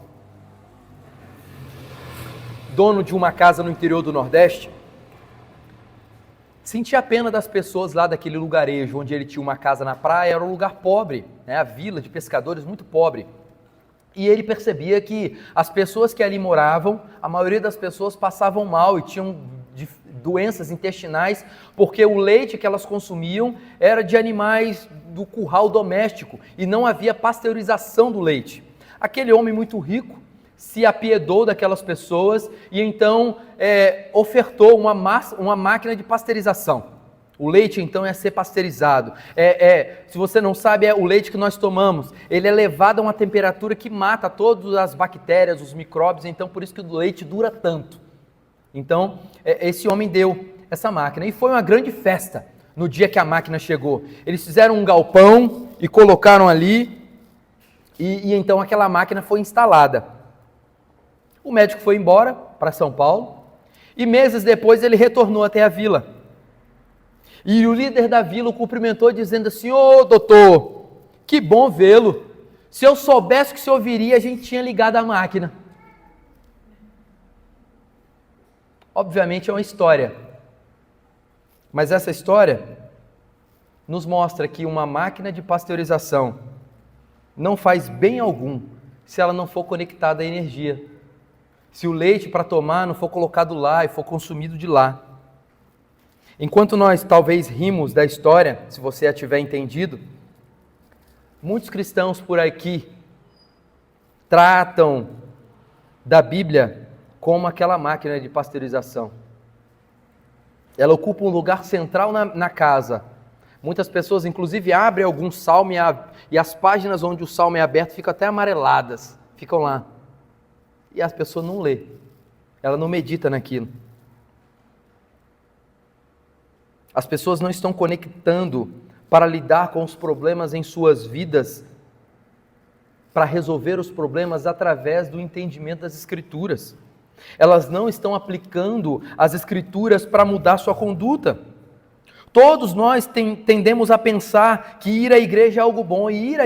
dono de uma casa no interior do Nordeste, sentia pena das pessoas lá daquele lugarejo, onde ele tinha uma casa na praia. Era um lugar pobre, a vila de pescadores muito pobre. E ele percebia que as pessoas que ali moravam, a maioria das pessoas passavam mal e tinham doenças intestinais, porque o leite que elas consumiam era de animais do curral doméstico e não havia pasteurização do leite. Aquele homem muito rico se apiedou daquelas pessoas e então ofertou uma máquina de pasteurização. O leite, então, é ser pasteurizado. Se você não sabe, é o leite que nós tomamos. Ele é levado a uma temperatura que mata todas as bactérias, os micróbios, então por isso que o leite dura tanto. Então, esse homem deu essa máquina. E foi uma grande festa no dia que a máquina chegou. Eles fizeram um galpão e colocaram ali, e então aquela máquina foi instalada. O médico foi embora para São Paulo, e meses depois ele retornou até a vila. E o líder da vila o cumprimentou dizendo assim: ô doutor, que bom vê-lo. Se eu soubesse que o senhor viria, a gente tinha ligado a máquina. Obviamente é uma história, mas essa história nos mostra que uma máquina de pasteurização não faz bem algum se ela não for conectada à energia. Se o leite para tomar não for colocado lá e for consumido de lá. Enquanto nós talvez rimos da história, se você a tiver entendido, muitos cristãos por aqui tratam da Bíblia como aquela máquina de pasteurização. Ela ocupa um lugar central na casa. Muitas pessoas, inclusive, abrem algum salmo e as páginas onde o salmo é aberto ficam até amareladas, ficam lá. E as pessoas não lê, ela não medita naquilo. As pessoas não estão conectando para lidar com os problemas em suas vidas, para resolver os problemas através do entendimento das Escrituras. Elas não estão aplicando as Escrituras para mudar sua conduta. Todos nós tendemos a pensar que ir à igreja é algo bom, e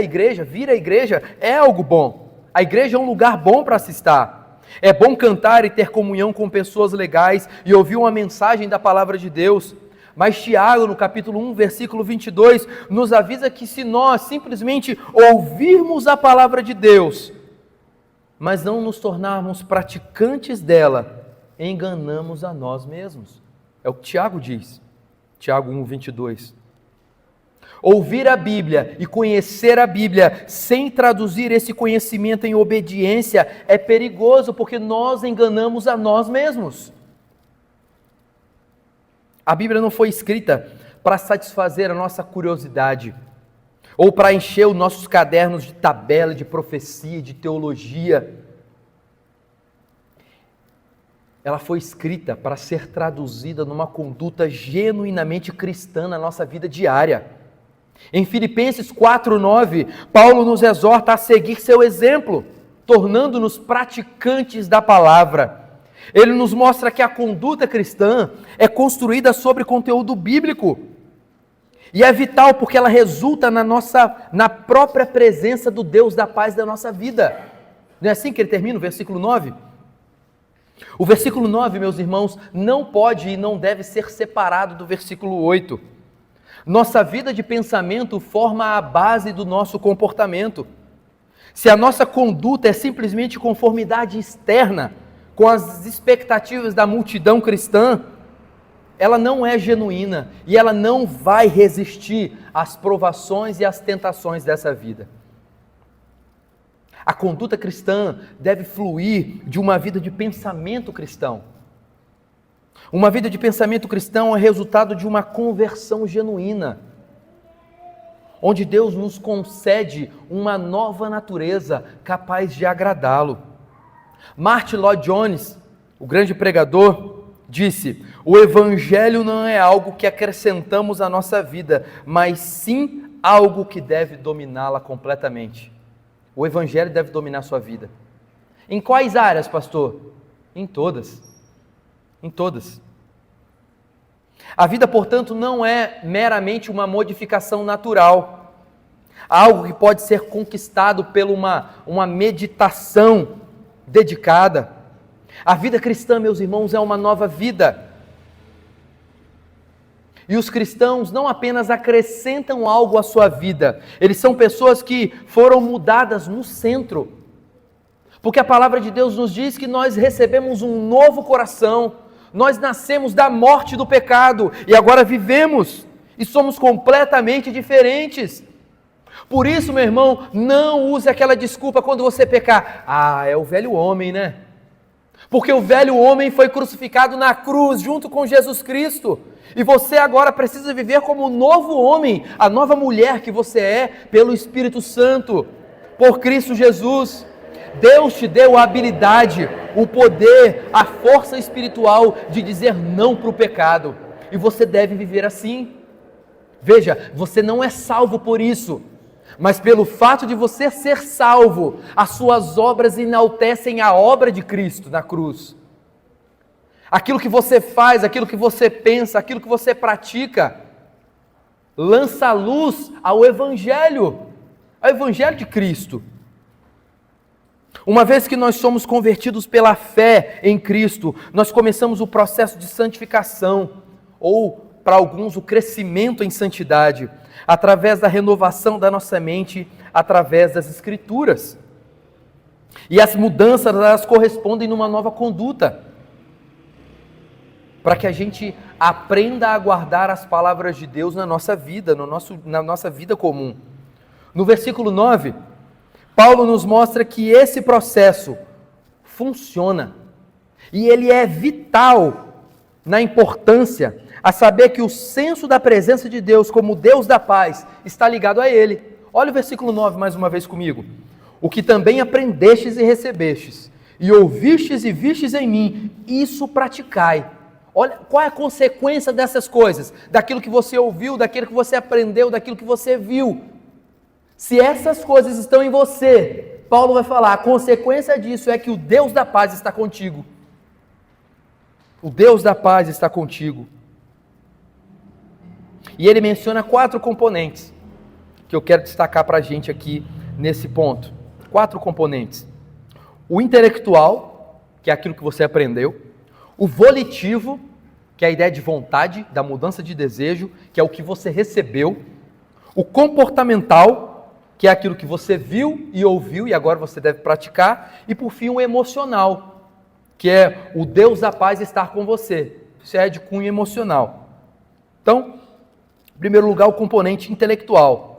vir à igreja é algo bom. A igreja é um lugar bom para se estar. É bom cantar e ter comunhão com pessoas legais e ouvir uma mensagem da palavra de Deus. Mas Tiago, no capítulo 1, versículo 22, nos avisa que se nós simplesmente ouvirmos a palavra de Deus, mas não nos tornarmos praticantes dela, enganamos a nós mesmos. É o que Tiago diz. Tiago 1, 22. Ouvir a Bíblia e conhecer a Bíblia sem traduzir esse conhecimento em obediência é perigoso, porque nós enganamos a nós mesmos. A Bíblia não foi escrita para satisfazer a nossa curiosidade, ou para encher os nossos cadernos de tabela, de profecia, de teologia. Ela foi escrita para ser traduzida numa conduta genuinamente cristã na nossa vida diária. Em Filipenses 4:9, Paulo nos exorta a seguir seu exemplo, tornando-nos praticantes da palavra. Ele nos mostra que a conduta cristã é construída sobre conteúdo bíblico. E é vital porque ela resulta na própria presença do Deus da paz da nossa vida. Não é assim que ele termina o versículo 9? O versículo 9, meus irmãos, não pode e não deve ser separado do versículo 8. Nossa vida de pensamento forma a base do nosso comportamento. Se a nossa conduta é simplesmente conformidade externa com as expectativas da multidão cristã, ela não é genuína e ela não vai resistir às provações e às tentações dessa vida. A conduta cristã deve fluir de uma vida de pensamento cristão. Uma vida de pensamento cristão é resultado de uma conversão genuína, onde Deus nos concede uma nova natureza capaz de agradá-lo. Martin Lloyd Jones, o grande pregador, disse: o Evangelho não é algo que acrescentamos à nossa vida, mas sim algo que deve dominá-la completamente. O Evangelho deve dominar a sua vida. Em quais áreas, pastor? Em todas. Em todas. A vida, portanto, não é meramente uma modificação natural, algo que pode ser conquistado por uma meditação dedicada. A vida cristã, meus irmãos, é uma nova vida. E os cristãos não apenas acrescentam algo à sua vida, eles são pessoas que foram mudadas no centro. Porque a palavra de Deus nos diz que nós recebemos um novo coração, nós nascemos da morte do pecado e agora vivemos e somos completamente diferentes. Por isso, meu irmão, não use aquela desculpa quando você pecar. Ah, é o velho homem, né? Porque o velho homem foi crucificado na cruz junto com Jesus Cristo. E você agora precisa viver como o novo homem, a nova mulher que você é pelo Espírito Santo, por Cristo Jesus. Deus te deu a habilidade, o poder, a força espiritual de dizer não para o pecado. E você deve viver assim. Veja, você não é salvo por isso, mas pelo fato de você ser salvo, as suas obras enaltecem a obra de Cristo na cruz. Aquilo que você faz, aquilo que você pensa, aquilo que você pratica, lança luz ao Evangelho de Cristo. Uma vez que nós somos convertidos pela fé em Cristo, nós começamos o processo de santificação, ou para alguns o crescimento em santidade, através da renovação da nossa mente, através das Escrituras. E as mudanças, elas correspondem numa nova conduta, para que a gente aprenda a guardar as palavras de Deus na nossa vida, na nossa vida comum. No versículo 9, Paulo nos mostra que esse processo funciona, e ele é vital na importância, a saber que o senso da presença de Deus como Deus da paz está ligado a Ele. Olha o versículo 9 mais uma vez comigo. O que também aprendestes e recebestes, e ouvistes e vistes em mim, isso praticai. Olha, qual é a consequência dessas coisas? Daquilo que você ouviu, daquilo que você aprendeu, daquilo que você viu. Se essas coisas estão em você, Paulo vai falar, a consequência disso é que o Deus da paz está contigo. O Deus da paz está contigo. E ele menciona 4 componentes que eu quero destacar para a gente aqui nesse ponto. 4 componentes. O intelectual, que é aquilo que você aprendeu. O volitivo, que é a ideia de vontade, da mudança de desejo, que é o que você recebeu. O comportamental, que é aquilo que você viu e ouviu e agora você deve praticar. E por fim o emocional, que é o Deus da paz estar com você. Isso é de cunho emocional. Então, em primeiro lugar, o componente intelectual.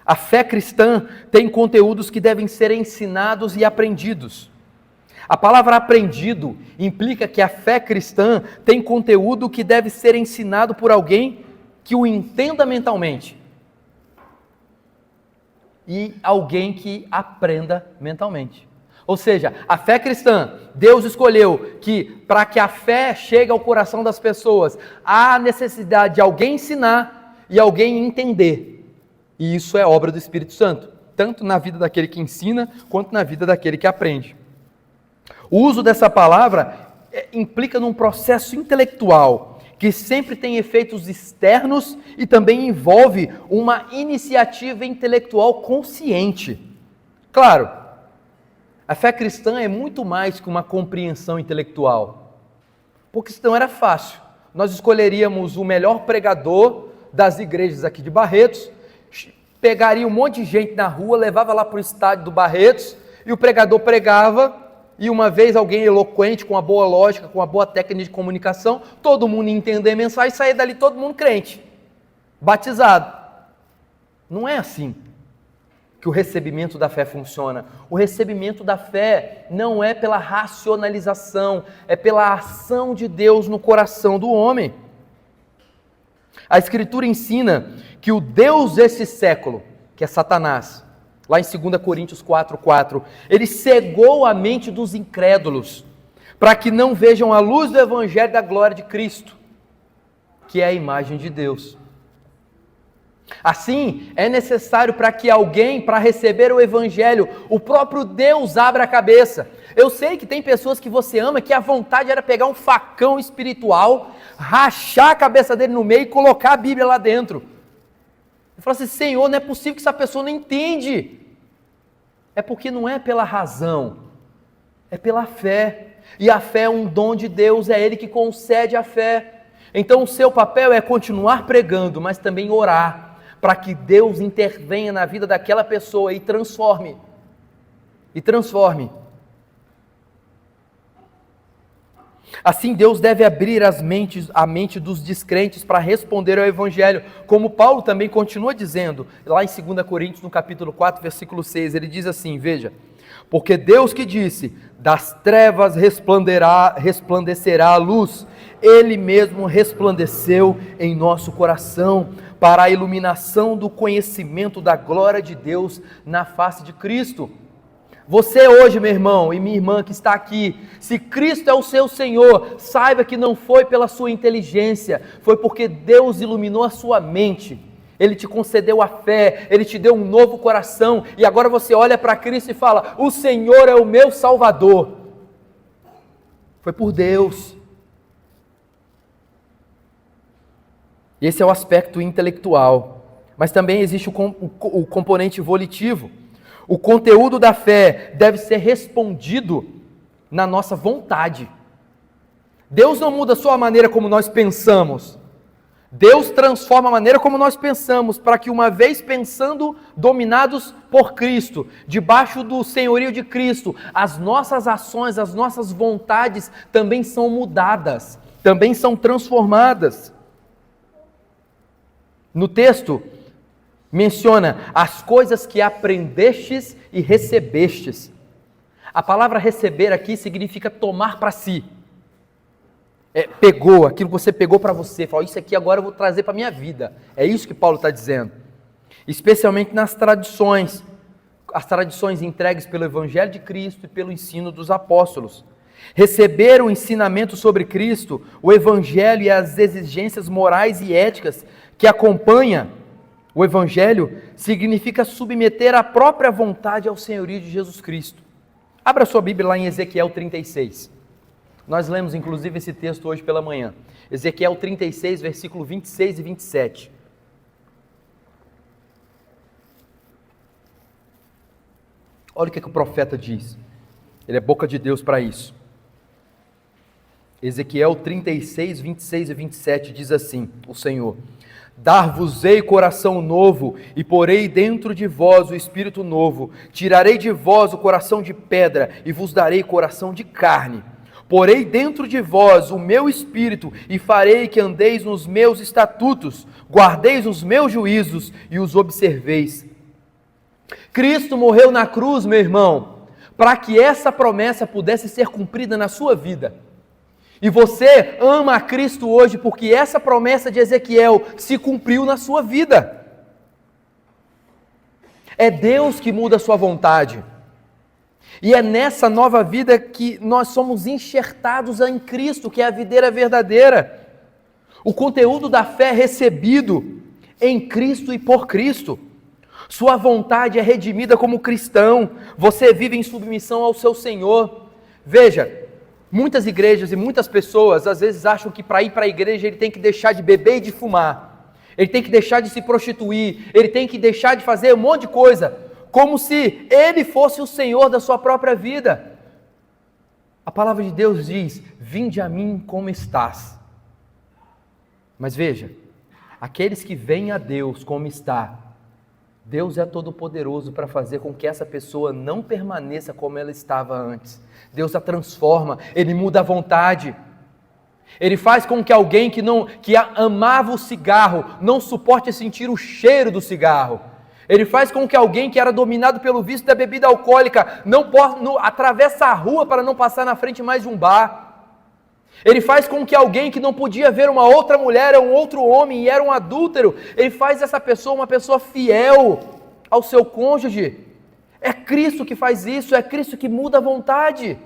A fé cristã tem conteúdos que devem ser ensinados e aprendidos. A palavra aprendido implica que a fé cristã tem conteúdo que deve ser ensinado por alguém que o entenda mentalmente. E alguém que aprenda mentalmente. Ou seja, a fé cristã, Deus escolheu que para que a fé chegue ao coração das pessoas, há necessidade de alguém ensinar e alguém entender. E isso é obra do Espírito Santo, tanto na vida daquele que ensina, quanto na vida daquele que aprende. O uso dessa palavra implica num processo intelectual, que sempre tem efeitos externos e também envolve uma iniciativa intelectual consciente. Claro, a fé cristã é muito mais que uma compreensão intelectual, porque senão era fácil. Nós escolheríamos o melhor pregador das igrejas aqui de Barretos, pegaria um monte de gente na rua, levava lá para o estádio do Barretos, e o pregador pregava, e uma vez alguém eloquente, com uma boa lógica, com uma boa técnica de comunicação, todo mundo ia entender a mensagem e sair dali todo mundo crente, batizado. Não é assim que o recebimento da fé funciona. O recebimento da fé não é pela racionalização, é pela ação de Deus no coração do homem. A Escritura ensina que o Deus desse século, que é Satanás, lá em 2 Coríntios 4:4, ele cegou a mente dos incrédulos, para que não vejam a luz do Evangelho da glória de Cristo, que é a imagem de Deus. Assim, é necessário para que alguém, para receber o Evangelho, o próprio Deus abra a cabeça. Eu sei que tem pessoas que você ama, que a vontade era pegar um facão espiritual, rachar a cabeça dele no meio e colocar a Bíblia lá dentro. Eu falo assim, Senhor, não é possível que essa pessoa não entende. É porque não é pela razão, é pela fé. E a fé é um dom de Deus, é Ele que concede a fé. Então o seu papel é continuar pregando, mas também orar, para que Deus intervenha na vida daquela pessoa e transforme. Assim, Deus deve abrir a mente dos descrentes para responder ao Evangelho, como Paulo também continua dizendo, lá em 2 Coríntios, no capítulo 4, versículo 6, ele diz assim, veja, porque Deus que disse, das trevas resplandecerá a luz, Ele mesmo resplandeceu em nosso coração, para a iluminação do conhecimento da glória de Deus na face de Cristo. Você hoje, meu irmão e minha irmã que está aqui, se Cristo é o seu Senhor, saiba que não foi pela sua inteligência, foi porque Deus iluminou a sua mente, Ele te concedeu a fé, Ele te deu um novo coração, e agora você olha para Cristo e fala, o Senhor é o meu Salvador. Foi por Deus. Esse é o aspecto intelectual, mas também existe o componente volitivo. O conteúdo da fé deve ser respondido na nossa vontade. Deus não muda só a maneira como nós pensamos. Deus transforma a maneira como nós pensamos, para que uma vez pensando dominados por Cristo, debaixo do senhorio de Cristo, as nossas ações, as nossas vontades também são mudadas, também são transformadas. No texto, menciona as coisas que aprendestes e recebestes. A palavra receber aqui significa tomar para si. Pegou, aquilo que você pegou para você, falou, isso aqui agora eu vou trazer para a minha vida. É isso que Paulo está dizendo. Especialmente nas tradições, as tradições entregues pelo Evangelho de Cristo e pelo ensino dos apóstolos. Receber o ensinamento sobre Cristo, o Evangelho e as exigências morais e éticas que acompanham o Evangelho, significa submeter a própria vontade ao senhorio de Jesus Cristo. Abra sua Bíblia lá em Ezequiel 36. Nós lemos inclusive esse texto hoje pela manhã. Ezequiel 36, versículo 26 e 27. Olha o que o profeta diz. Ele é boca de Deus para isso. Ezequiel 36, 26 e 27 diz assim, o Senhor: dar-vos-ei coração novo, e porei dentro de vós o espírito novo. Tirarei de vós o coração de pedra, e vos darei coração de carne. Porei dentro de vós o meu espírito, e farei que andeis nos meus estatutos, guardeis os meus juízos, e os observeis. Cristo morreu na cruz, meu irmão, para que essa promessa pudesse ser cumprida na sua vida. E você ama a Cristo hoje porque essa promessa de Ezequiel se cumpriu na sua vida. É Deus que muda a sua vontade. E é nessa nova vida que nós somos enxertados em Cristo, que é a videira verdadeira. O conteúdo da fé é recebido em Cristo e por Cristo. Sua vontade é redimida como cristão. Você vive em submissão ao seu Senhor. Veja, muitas igrejas e muitas pessoas às vezes acham que para ir para a igreja ele tem que deixar de beber e de fumar, ele tem que deixar de se prostituir, ele tem que deixar de fazer um monte de coisa, como se ele fosse o Senhor da sua própria vida. A palavra de Deus diz: vinde a mim como estás. Mas veja, aqueles que vêm a Deus como está, Deus é todo poderoso para fazer com que essa pessoa não permaneça como ela estava antes. Deus a transforma, Ele muda a vontade. Ele faz com que alguém que amava o cigarro não suporte sentir o cheiro do cigarro. Ele faz com que alguém que era dominado pelo vício da bebida alcoólica atravesse a rua para não passar na frente mais de um bar. Ele faz com que alguém que não podia ver uma outra mulher, um outro homem e era um adúltero, ele faz essa pessoa uma pessoa fiel ao seu cônjuge. É Cristo que faz isso, é Cristo que muda a vontade.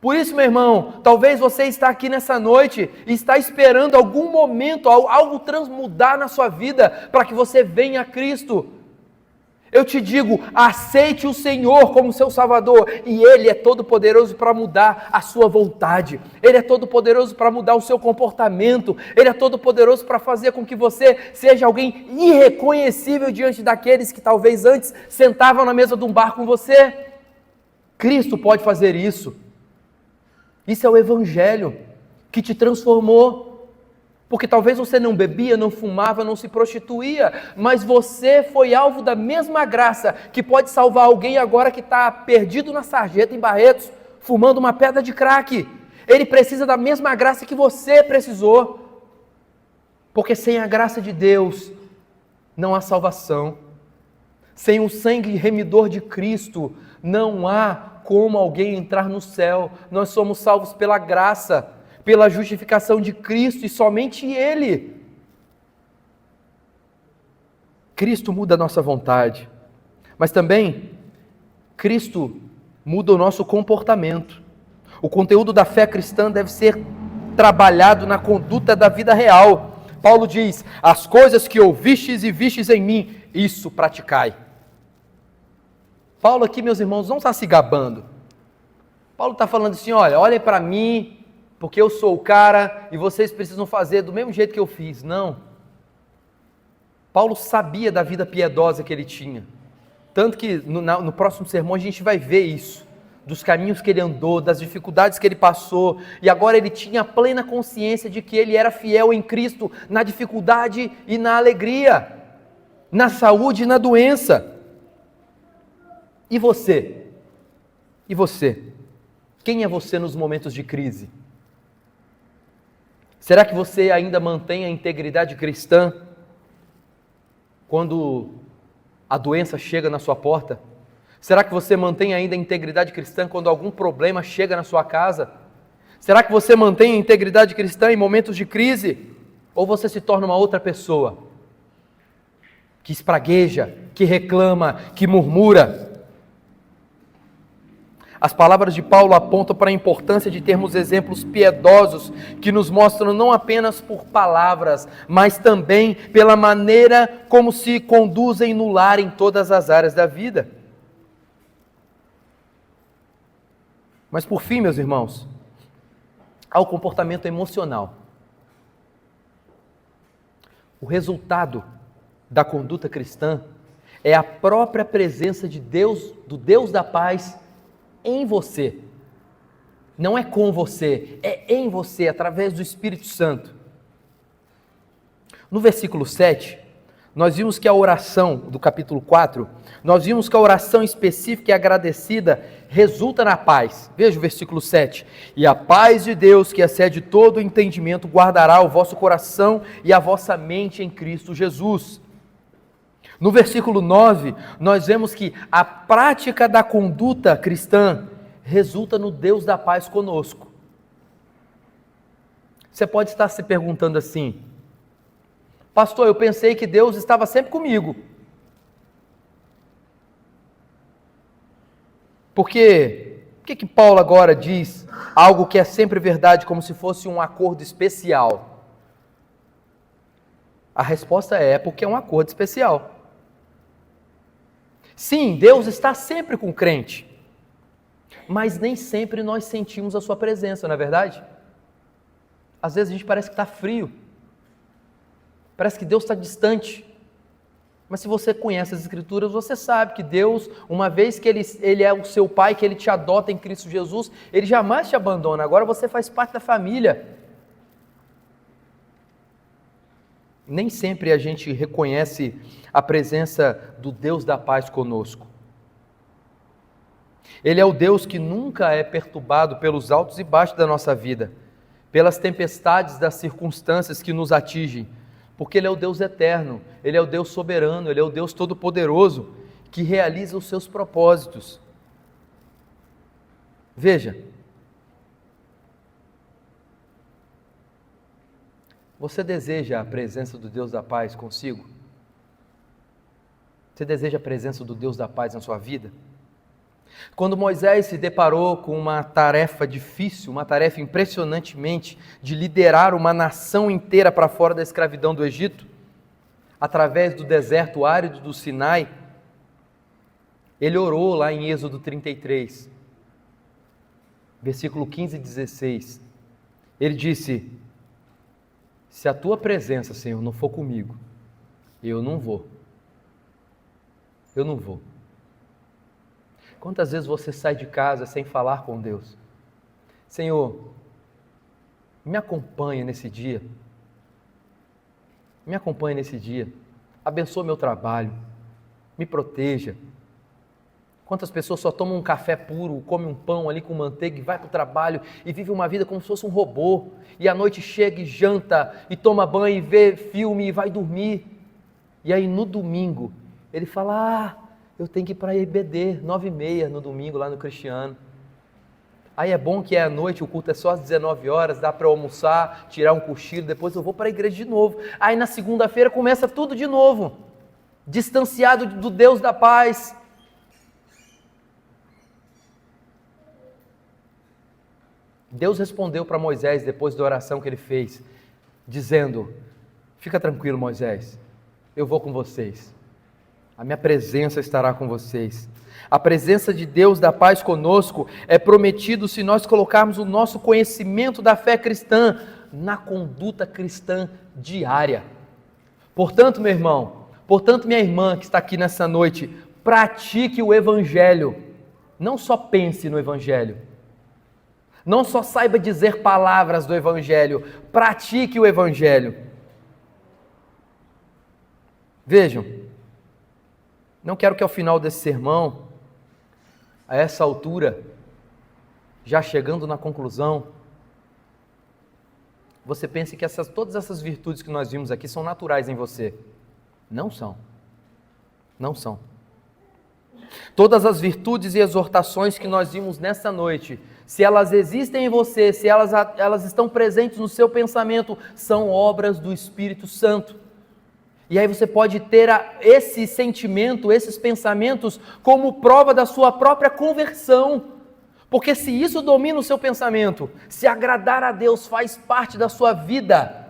Por isso, meu irmão, talvez você está aqui nessa noite e está esperando algum momento, algo transmudar na sua vida, para que você venha a Cristo. Eu te digo, aceite o Senhor como seu Salvador, e Ele é todo poderoso para mudar a sua vontade, Ele é todo poderoso para mudar o seu comportamento, Ele é todo poderoso para fazer com que você seja alguém irreconhecível diante daqueles que talvez antes sentavam na mesa de um bar com você. Cristo pode fazer isso. Isso é o Evangelho que te transformou. Porque talvez você não bebia, não fumava, não se prostituía, mas você foi alvo da mesma graça que pode salvar alguém agora que está perdido na sarjeta em Barretos, fumando uma pedra de crack. Ele precisa da mesma graça que você precisou. Porque sem a graça de Deus não há salvação. Sem o sangue remidor de Cristo não há como alguém entrar no céu. Nós somos salvos pela graça, pela justificação de Cristo e somente Ele. Cristo muda a nossa vontade, mas também Cristo muda o nosso comportamento. O conteúdo da fé cristã deve ser trabalhado na conduta da vida real. Paulo diz: as coisas que ouvistes e vistes em mim, isso praticai. Paulo aqui, meus irmãos, não está se gabando. Paulo está falando assim: olhem para mim, porque eu sou o cara e vocês precisam fazer do mesmo jeito que eu fiz. Não. Paulo sabia da vida piedosa que ele tinha. Tanto que no próximo sermão a gente vai ver isso. Dos caminhos que ele andou, das dificuldades que ele passou. E agora ele tinha plena consciência de que ele era fiel em Cristo na dificuldade e na alegria. Na saúde e na doença. E você? E você? Quem é você nos momentos de crise? Será que você ainda mantém a integridade cristã quando a doença chega na sua porta? Será que você mantém ainda a integridade cristã quando algum problema chega na sua casa? Será que você mantém a integridade cristã em momentos de crise? Ou você se torna uma outra pessoa? Que espragueja, que reclama, que murmura? As palavras de Paulo apontam para a importância de termos exemplos piedosos que nos mostram não apenas por palavras, mas também pela maneira como se conduzem no lar em todas as áreas da vida. Mas por fim, meus irmãos, há o comportamento emocional. O resultado da conduta cristã é a própria presença de Deus, do Deus da paz, em você. Não é com você, é em você, através do Espírito Santo. No versículo 7, nós vimos que a oração do capítulo 4, nós vimos que a oração específica e agradecida resulta na paz. Veja o versículo 7. E a paz de Deus, que excede todo o entendimento, guardará o vosso coração e a vossa mente em Cristo Jesus. No versículo 9, nós vemos que a prática da conduta cristã resulta no Deus da paz conosco. Você pode estar se perguntando assim: pastor, eu pensei que Deus estava sempre comigo. Por que Paulo agora diz algo que é sempre verdade, como se fosse um acordo especial? A resposta é porque é um acordo especial. Sim, Deus está sempre com o crente, mas nem sempre nós sentimos a sua presença, não é verdade? Às vezes a gente parece que está frio, parece que Deus está distante, mas se você conhece as Escrituras, você sabe que Deus, uma vez que Ele é o seu Pai, que Ele te adota em Cristo Jesus, Ele jamais te abandona, agora você faz parte da família. Nem sempre a gente reconhece a presença do Deus da paz conosco. Ele é o Deus que nunca é perturbado pelos altos e baixos da nossa vida, pelas tempestades das circunstâncias que nos atingem, porque Ele é o Deus eterno, Ele é o Deus soberano, Ele é o Deus todo-poderoso, que realiza os seus propósitos. Veja, você deseja a presença do Deus da paz consigo? Você deseja a presença do Deus da paz na sua vida? Quando Moisés se deparou com uma tarefa difícil, uma tarefa impressionantemente de liderar uma nação inteira para fora da escravidão do Egito, através do deserto árido do Sinai, ele orou lá em Êxodo 33, versículo 15 e 16. Ele disse: se a tua presença, Senhor, não for comigo, eu não vou. Eu não vou. Quantas vezes você sai de casa sem falar com Deus? Senhor, me acompanha nesse dia. Me acompanha nesse dia. Abençoa meu trabalho. Me proteja. Quantas pessoas só tomam um café puro, comem um pão ali com manteiga e vai para o trabalho e vive uma vida como se fosse um robô. E à noite chega e janta e toma banho e vê filme e vai dormir. E aí no domingo ele fala: eu tenho que ir para a EBD, 9h30 no domingo lá no Cristiano. Aí é bom que é à noite, o culto é só às 19 horas, dá para almoçar, tirar um cochilo, depois eu vou para a igreja de novo. Aí na segunda-feira começa tudo de novo, distanciado do Deus da paz. Deus respondeu para Moisés depois da oração que ele fez, dizendo: fica tranquilo, Moisés, eu vou com vocês, a minha presença estará com vocês. A presença de Deus da paz conosco é prometido se nós colocarmos o nosso conhecimento da fé cristã na conduta cristã diária. Portanto, meu irmão, minha irmã que está aqui nessa noite, pratique o Evangelho, não só pense no Evangelho, não só saiba dizer palavras do Evangelho, pratique o Evangelho. Vejam, não quero que ao final desse sermão, a essa altura, já chegando na conclusão, você pense que todas essas virtudes que nós vimos aqui são naturais em você. Não são. Não são. Todas as virtudes e exortações que nós vimos nessa noite, se elas existem em você, se elas estão presentes no seu pensamento, são obras do Espírito Santo. E aí você pode ter esse sentimento, esses pensamentos, como prova da sua própria conversão. Porque se isso domina o seu pensamento, se agradar a Deus faz parte da sua vida,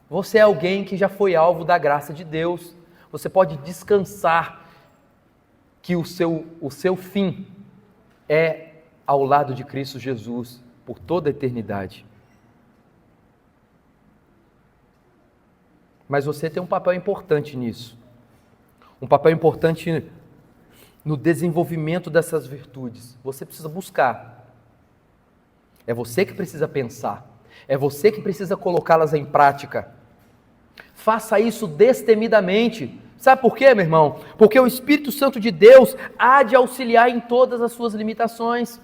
você é alguém que já foi alvo da graça de Deus. Você pode descansar que o seu fim é ao lado de Cristo Jesus por toda a eternidade. Mas você tem um papel importante nisso. Um papel importante no desenvolvimento dessas virtudes. Você precisa buscar. É você que precisa pensar. É você que precisa colocá-las em prática. Faça isso destemidamente. Sabe por quê, meu irmão? Porque o Espírito Santo de Deus há de auxiliar em todas as suas limitações.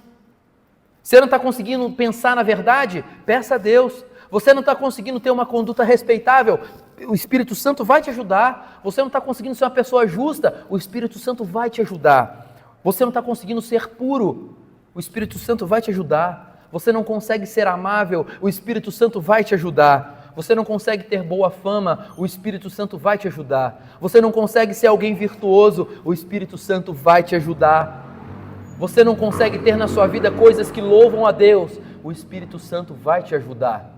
Você não está conseguindo pensar na verdade? Peça a Deus. Você não está conseguindo ter uma conduta respeitável? O Espírito Santo vai te ajudar. Você não está conseguindo ser uma pessoa justa? O Espírito Santo vai te ajudar. Você não está conseguindo ser puro? O Espírito Santo vai te ajudar. Você não consegue ser amável? O Espírito Santo vai te ajudar. Você não consegue ter boa fama? O Espírito Santo vai te ajudar. Você não consegue ser alguém virtuoso? O Espírito Santo vai te ajudar. Você não consegue ter na sua vida coisas que louvam a Deus? O Espírito Santo vai te ajudar.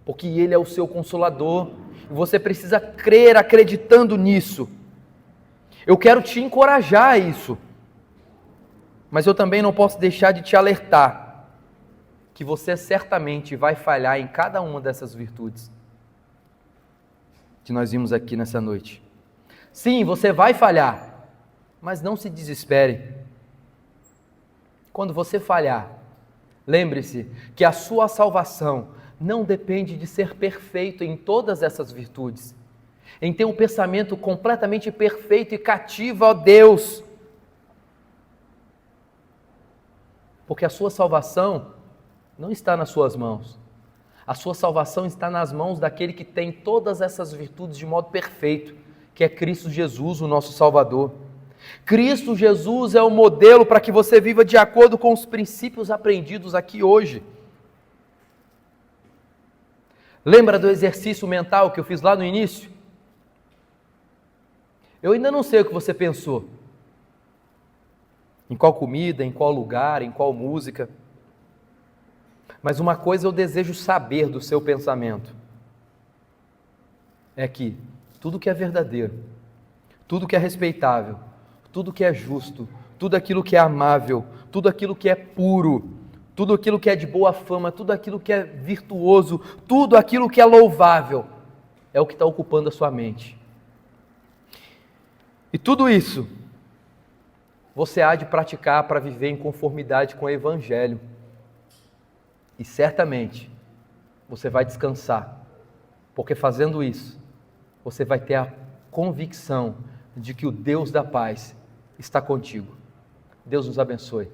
Porque Ele é o seu consolador. E você precisa crer acreditando nisso. Eu quero te encorajar a isso. Mas eu também não posso deixar de te alertar que você certamente vai falhar em cada uma dessas virtudes que nós vimos aqui nessa noite. Sim, você vai falhar, mas não se desespere. Quando você falhar, lembre-se que a sua salvação não depende de ser perfeito em todas essas virtudes, em ter um pensamento completamente perfeito e cativo a Deus, porque a sua salvação não está nas suas mãos. A sua salvação está nas mãos daquele que tem todas essas virtudes de modo perfeito, que é Cristo Jesus, o nosso Salvador. Cristo Jesus é o modelo para que você viva de acordo com os princípios aprendidos aqui hoje. Lembra do exercício mental que eu fiz lá no início? Eu ainda não sei o que você pensou. Em qual comida, em qual lugar, em qual música. Mas uma coisa eu desejo saber do seu pensamento. É que tudo que é verdadeiro, tudo que é respeitável, tudo que é justo, tudo aquilo que é amável, tudo aquilo que é puro, tudo aquilo que é de boa fama, tudo aquilo que é virtuoso, tudo aquilo que é louvável, é o que está ocupando a sua mente. E tudo isso você há de praticar para viver em conformidade com o Evangelho. E certamente você vai descansar, porque fazendo isso, você vai ter a convicção de que o Deus da paz está contigo. Deus nos abençoe.